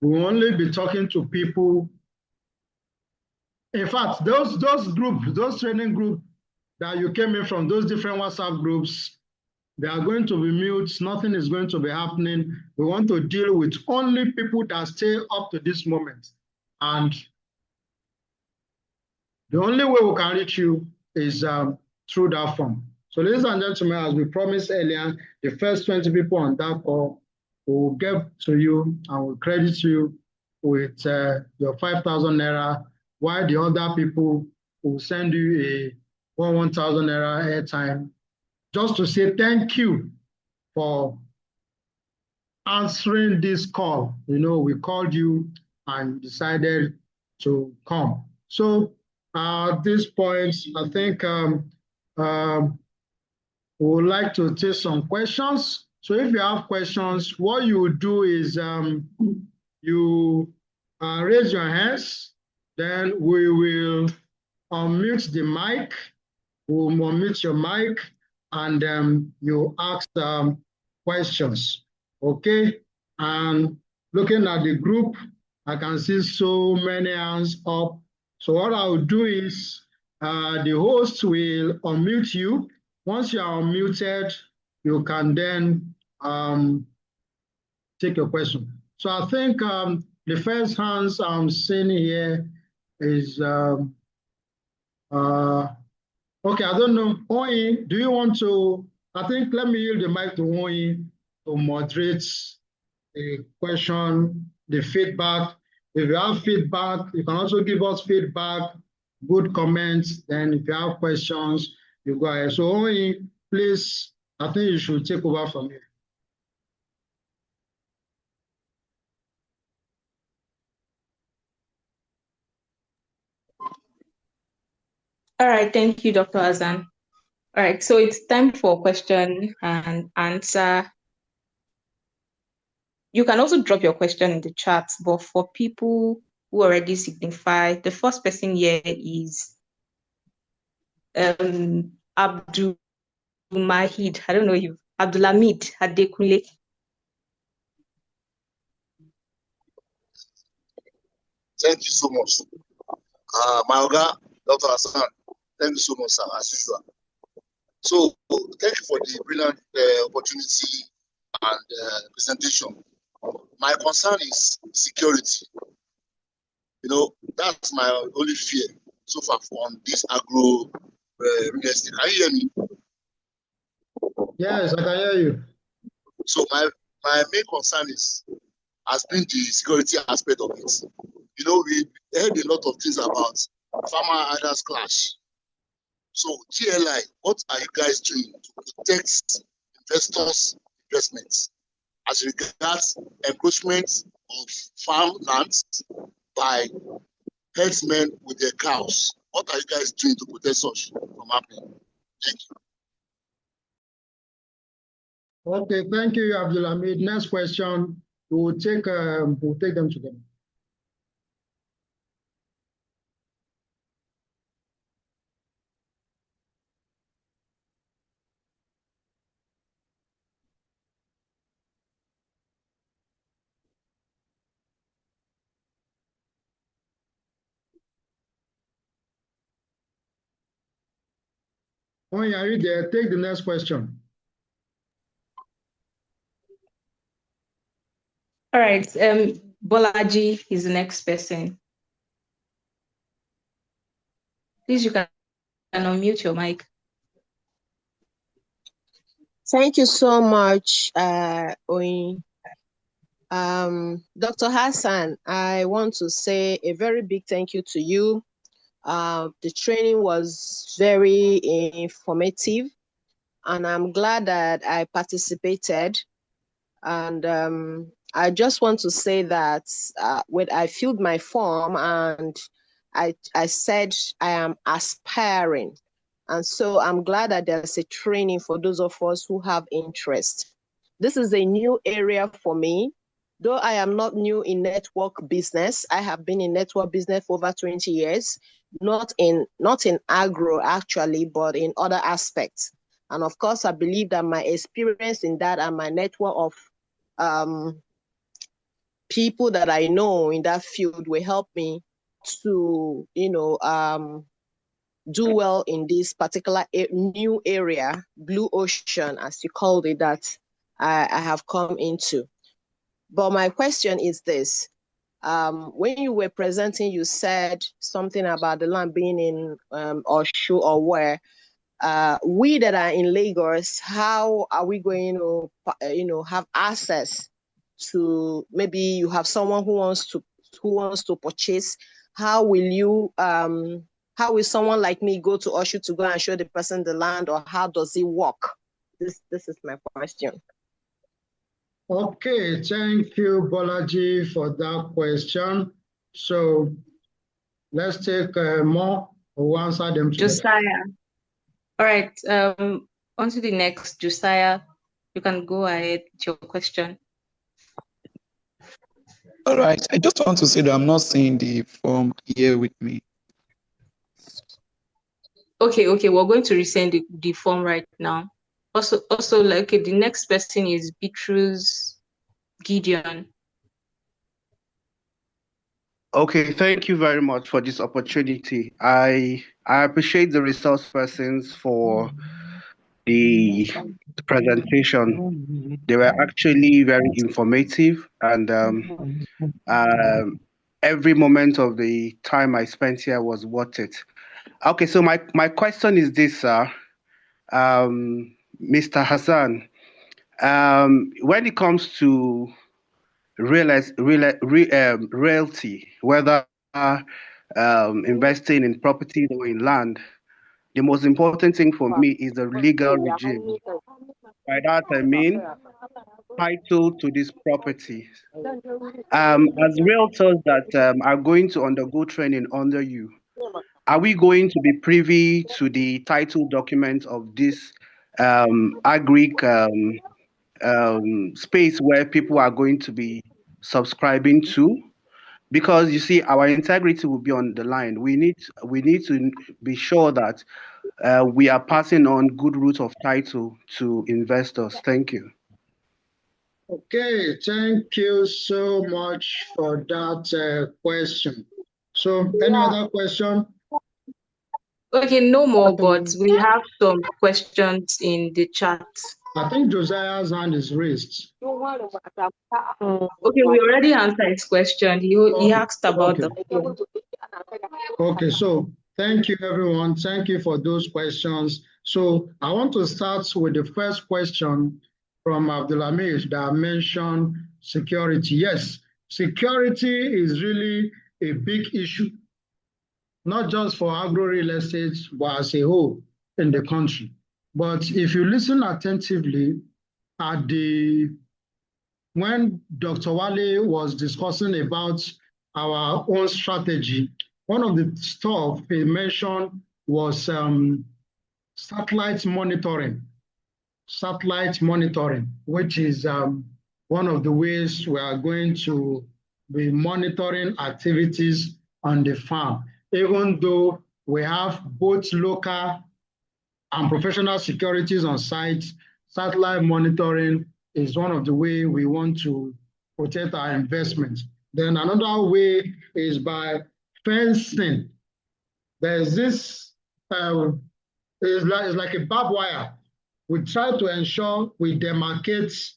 we'll only be talking to people. In fact, those groups, those training groups that you came in from, those different WhatsApp groups, they are going to be mute. Nothing is going to be happening. We want to deal with only people that stay up to this moment. And the only way we can reach you is through that form. So ladies and gentlemen, as we promised earlier, the first 20 people on that call will get to you and will credit you with your 5,000 Naira, while the other people will send you a 1,000 Naira airtime, just to say thank you for answering this call. You know, we called you and you decided to come. So at this point, I think we would like to take some questions. So if you have questions, what you will do is you raise your hands, then we will unmute the mic. We'll unmute your mic, and you ask questions. Okay? And looking at the group, I can see so many hands up. So what I'll do is the host will unmute you. Once you are unmuted, you can then take your question. So I think the first hands I'm seeing here is, okay, I don't know. Oyin, do you want to, I think, let me yield the mic to Oyin to moderate the question, the feedback. If you have feedback, you can also give us feedback, good comments. Then if you have questions, you go ahead. So Oyin, please, I think you should take over from here. All right, thank you, Dr. Azan. All right, so it's time for question and answer. You can also drop your question in the chat, but for people who already signify, the first person here is Abdul Mahid. I don't know you. Abdulhamid Adekunle. Thank you so much. My Oga, Dr. Hassan, thank you so much, sir, as usual. So, thank you for the brilliant opportunity and presentation. My concern is security. You know, that's my only fear so far on this agro real estate. Can you hear me? Yes, I can hear you. So my main concern has been the security aspect of it. You know, we heard a lot of things about farmer owners clash. So GLI, what are you guys doing to protect investors' investments? as regards encroachment of farmlands by herdsmen with their cows? What are you guys doing to protect such from happening? Thank you. Okay, thank you, Abdulhamid. Next question. We'll take them together. Oh, yeah, read there. Take the next question. All right. Bolaji is the next person. Please, you can unmute your mic. Thank you so much, Oyin. Dr. Hassan, I want to say a very big thank you to you. The training was very informative, and I'm glad that I participated. And I just want to say that when I filled my form and I said I am aspiring. And so I'm glad that there's a training for those of us who have interest. This is a new area for me. Though I am not new in network business, I have been in network business for over 20 years, not in agro actually, but in other aspects. And of course, I believe that my experience in that and my network of people that I know in that field will help me to, do well in this particular new area, blue ocean, as you called it, that I have come into. But my question is this. When you were presenting, you said something about the land being in Oshu or where. We that are in Lagos, how are we going to, have access to, maybe you have someone who wants to purchase? How will someone like me go to Oshu to go and show the person the land, or how does it work? This is my question. Okay, thank you, Bolaji, for that question. So let's take more. We'll answer them together. Josiah. All right. On to the next, Josiah. You can go ahead with your question. All right. I just want to say that I'm not seeing the form here with me. Okay. We're going to resend the form right now. Also, like, okay, the next person is Beatrice Gideon. Okay, thank you very much for this opportunity. I appreciate the resource persons for the presentation. They were actually very informative, and every moment of the time I spent here was worth it. Okay, so my question is this, sir. Mr. Hassan, when it comes to realty, whether investing in property or in land, the most important thing for me is the legal regime. By that I mean title to this property. As realtors that are going to undergo training under you, are we going to be privy to the title document of this agric space where people are going to be subscribing to? Because you see, our integrity will be on the line. We need to be sure that we are passing on good route of title to investors. Thank you. Okay, thank you so much for that question. So, any other question? Okay, no more, but we have some questions in the chat. I think Josiah's hand is raised. Okay, we already answered his question. He asked about the form. Okay, so thank you, everyone. Thank you for those questions. So I want to start with the first question from Abdulhamid that mentioned security. Yes, security is really a big issue, not just for agro real estate, but as a whole in the country. But if you listen attentively at the when Dr. Wale was discussing about our own strategy, one of the stuff he mentioned was satellite monitoring. Satellite monitoring, which is one of the ways we are going to be monitoring activities on the farm, even though we have both local and professional securities on site. Satellite monitoring is one of the ways we want to protect our investments. Then another way is by fencing. There's this, it's like a barbed wire. We try to ensure we demarcate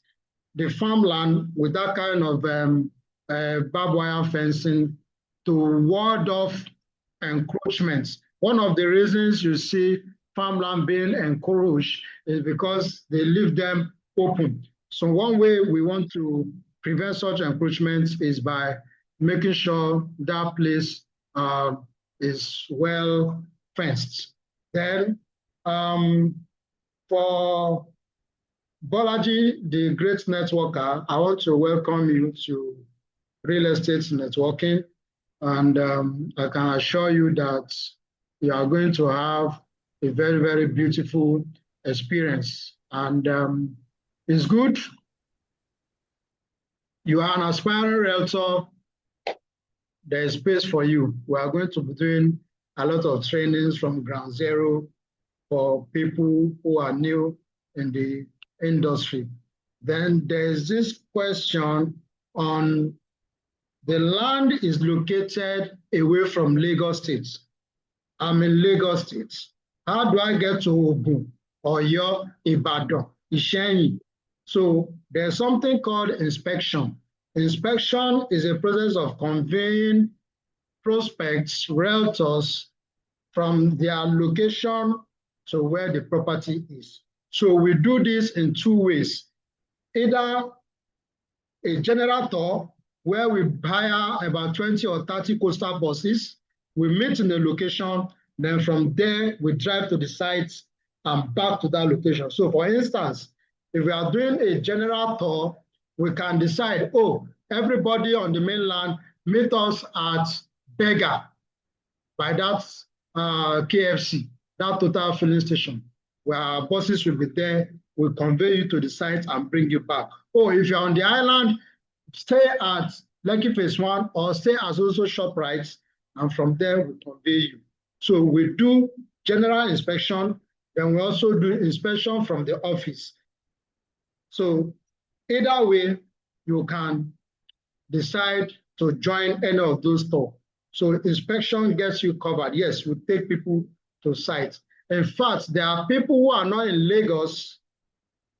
the farmland with that kind of barbed wire fencing to ward off encroachments. One of the reasons you see farmland being encroached is because they leave them open. So one way we want to prevent such encroachments is by making sure that place is well fenced. Then for Bolaji, the great networker, I want to welcome you to Real Estate Networking. And I can assure you that you are going to have a very, very beautiful experience. And it's good. You are an aspiring realtor. There is space for you. We are going to be doing a lot of trainings from ground zero for people who are new in the industry. Then there's this question on the land is located away from Lagos State. I'm in Lagos State. How do I get to Ogun, Oyo, Ibadan, Ishenyi? So there's something called inspection. Inspection is a process of conveying prospects, realtors from their location to where the property is. So we do this in two ways. Either a general tour where we hire about 20 or 30 coastal buses, we meet in the location, then from there we drive to the site and back to that location. So for instance, if we are doing a general tour, we can decide, oh, everybody on the mainland meet us at Bega by that KFC, that total filling station, where our buses will be there, will convey you to the site and bring you back. Or if you're on the island, stay at Lekki Phase 1 or stay at also ShopRite, and from there we convey you. So we do general inspection, then we also do inspection from the office. So either way, you can decide to join any of those tours. So inspection gets you covered. Yes, we take people to site. In fact, there are people who are not in Lagos.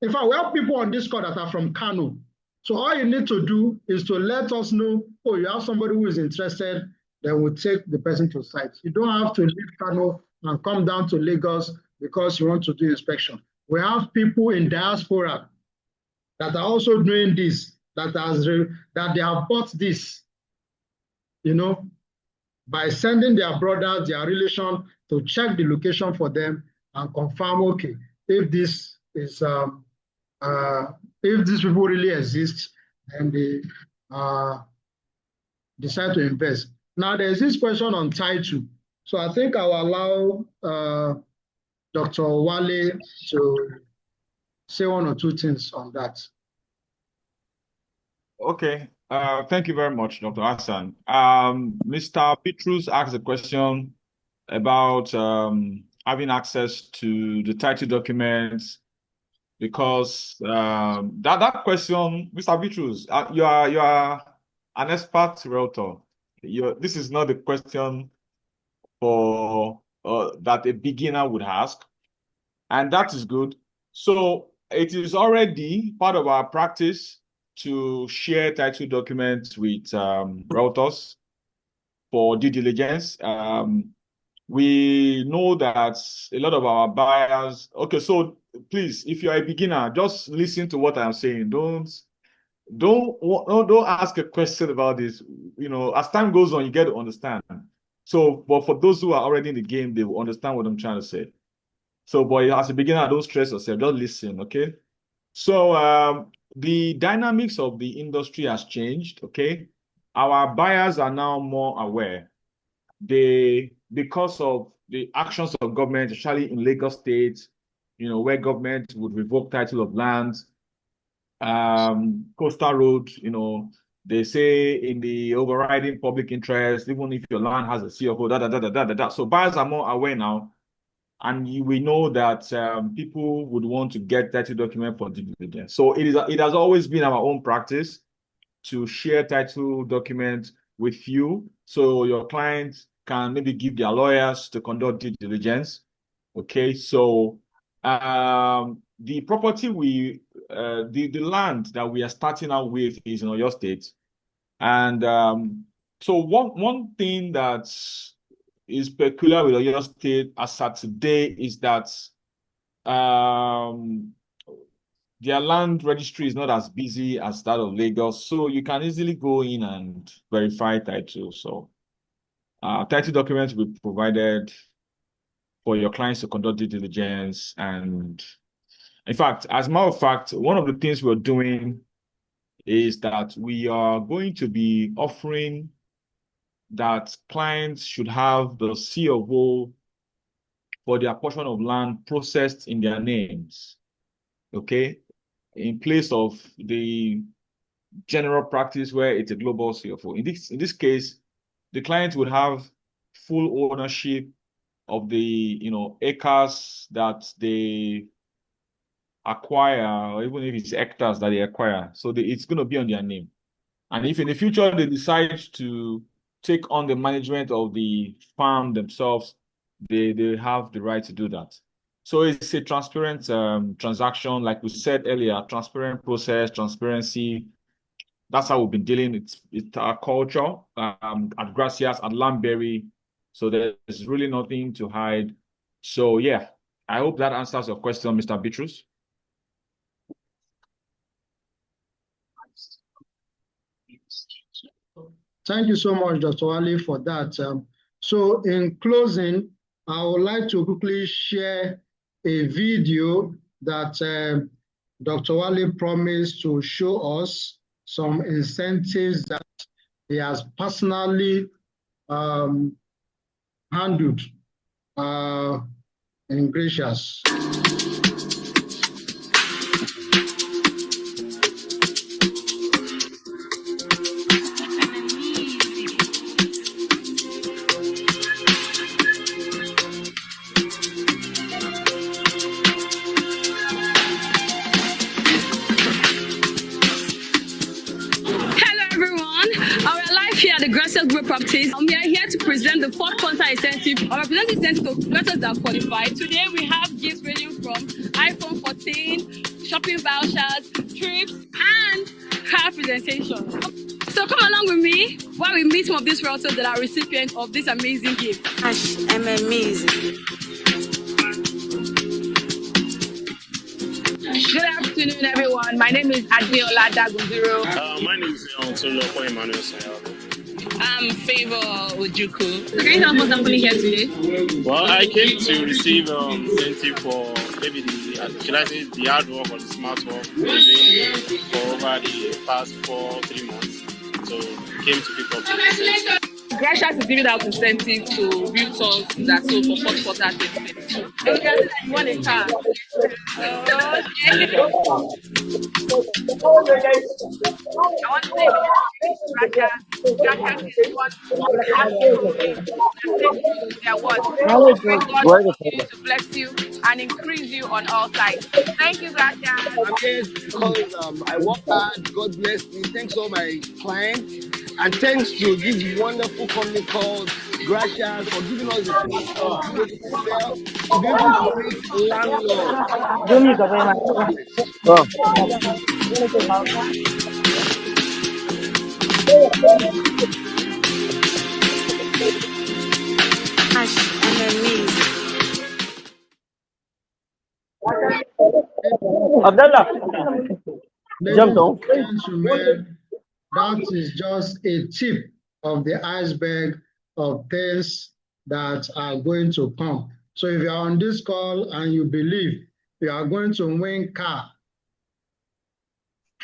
In fact, we have people on this call that are from Kano. So all you need to do is to let us know, oh, you have somebody who is interested, then we'll take the person to site. You don't have to leave Kano and come down to Lagos because you want to do inspection. We have people in diaspora that are also doing this, that they have bought this, by sending their brothers, their relation to check the location for them and confirm, okay, if this is if these people really exist, and they decide to invest. Now there's this question on title. So I think I'll allow Dr. Wale to say one or two things on that. Okay. Thank you very much, Dr. Hassan. Mr. Petrus asked a question about having access to the title documents, because that question, Mr. Petrus, you are an expert realtor. This is not a question for that a beginner would ask, and that is good. So it is already part of our practice to share title documents with realtors for due diligence. We know that a lot of our buyers. Okay, so please, if you're a beginner, just listen to what I'm saying. Don't ask a question about this. As time goes on, you get to understand. So, but for those who are already in the game, they will understand what I'm trying to say. So, but as a beginner, don't stress yourself. Just listen, okay? So, the dynamics of the industry has changed, okay? Our buyers are now more aware. Because of the actions of government, especially in Lagos State, where government would revoke title of lands, coastal road, they say in the overriding public interest, even if your land has a CFO, So buyers are more aware now. And we know that people would want to get title document for due diligence. So it has always been our own practice to share title documents with you, so your clients can maybe give their lawyers to conduct due diligence. Okay, so the property the land that we are starting out with is in Oyo State, and so one thing that is peculiar with Oyo State as at today is that their land registry is not as busy as that of Lagos, so you can easily go in and verify title. So title documents will be provided for your clients to conduct due diligence. And in fact, as a matter of fact, one of the things we're doing is that we are going to be offering that clients should have the C of O for their portion of land processed in their names, okay, in place of the general practice where it's a global CFO. In this case, the client would have full ownership of the acres that they acquire, or even if it's hectares that they acquire. So it's going to be on their name. And if in the future they decide to take on the management of the farm themselves, they have the right to do that. So it's a transparent transaction, like we said earlier, transparent process, transparency. That's how we've been dealing. It's our culture at Gracias, at Lamberry. So there's really nothing to hide. So yeah, I hope that answers your question, Mr. Bitrus. Thank you so much, Dr. Wale, for that. So in closing, I would like to quickly share a video that Dr. Wale promised to show us some incentives that he has personally handled in Gracious. Here at the Gracias Group Properties, and we are here to present the fourth quarter incentive. Our representative incentive to investors that qualify. Today we have gifts ranging from iPhone 14, shopping vouchers, trips, and car presentation. So come along with me while we meet some of these realtors that are recipients of this amazing gift. I'm amazing. Good afternoon, everyone. My name is Admiola Dagunduro. My name is Toloko Emmanuel Sayado. I'm Favor Ojuku. Can you help us happening here today? Well, I came to receive incentive for maybe the hard work or the smart work we've been doing for over the past 3 months. So came to pick up the incentive. Gracias is giving out incentive to realtors that sold for fourth quarter 2022. And you can see that you won a car. I want to say Gracias is what their word. God continue to bless you and increase you on all sides. Thank you, Gracias. I'm here because I work hard. God bless me. Thanks to all my clients. And thanks to this wonderful company called Gracias for giving us the chance to be able to sell, to be able to meet landlords. Ladies and gentlemen, that is just a tip of the iceberg of things that are going to come. So if you are on this call and you believe you are going to win car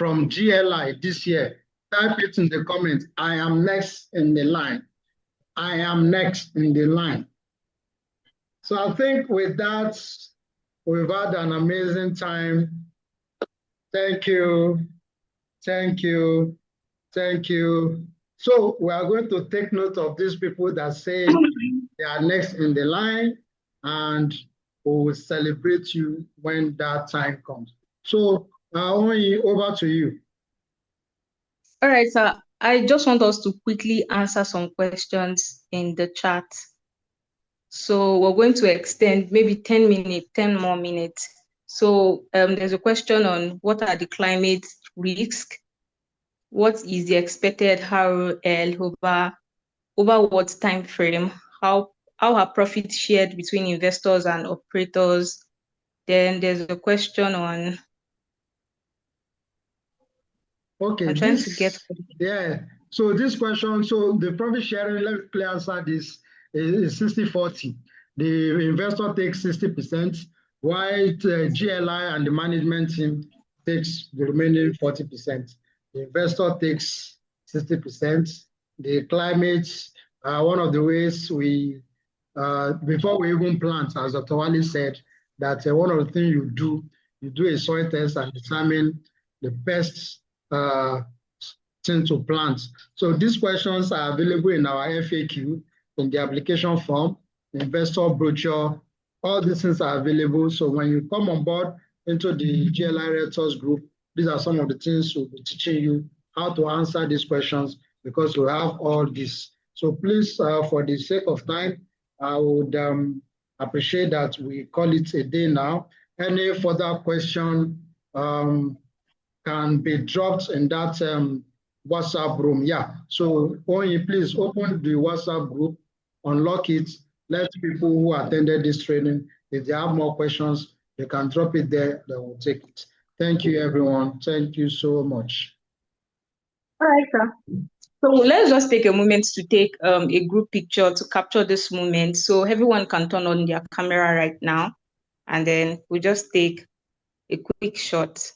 from GLI this year, type it in the comments. I am next in the line. I am next in the line. So I think with that, we've had an amazing time. Thank you. Thank you. Thank you. So we are going to take note of these people that say they are next in the line, and we will celebrate you when that time comes. So Oyi, over to you. All right, sir. I just want us to quickly answer some questions in the chat. So we're going to extend maybe 10 more minutes. So there's a question on what are the climate risks? What is the expected ROL over what time frame? How are profits shared between investors and operators? Then there's a question on. Okay, I'm trying to get. Yeah. So this question, so the profit sharing, let me clear answer this, is 60-40. The investor takes 60%, while GLI and the management team takes the remaining 40%. The investor takes 60%. The climate, one of the ways we, before we even plant, as Dr. Wale said, that one of the things you do a soil test and determine the best thing to plant. So these questions are available in our FAQ, in the application form, the investor brochure. All these things are available. So when you come on board into the GLI Realtors group, these are some of the things we'll be teaching you how to answer these questions, because we have all this. So please, for the sake of time, I would appreciate that we call it a day now. Any further question can be dropped in that WhatsApp room. Yeah. So Oyi, please open the WhatsApp group, unlock it, let people who attended this training, if they have more questions, they can drop it there, they will take it. Thank you, everyone. Thank you so much. All right, sir. So let's just take a moment to take a group picture to capture this moment. So everyone can turn on their camera right now, and then we'll just take a quick shot.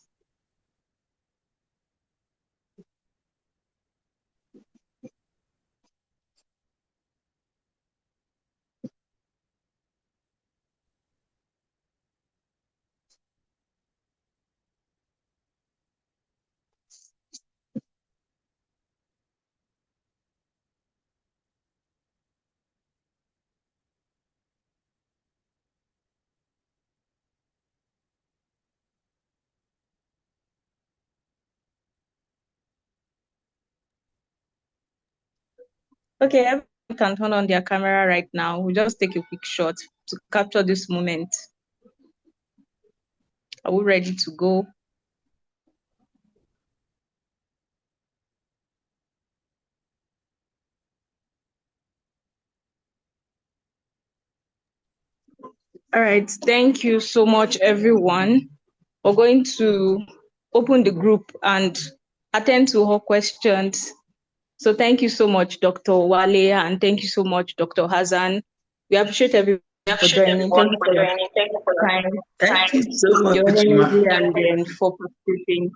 Okay, everyone can turn on their camera right now. We'll just take a quick shot to capture this moment. Are we ready to go? All right, thank you so much, everyone. We're going to open the group and attend to all questions. So thank you so much, Dr. Wale, and thank you so much, Dr. Hassan. We appreciate everyone for joining. Thank you for your time. Thank you so much, your energy, and then for participating.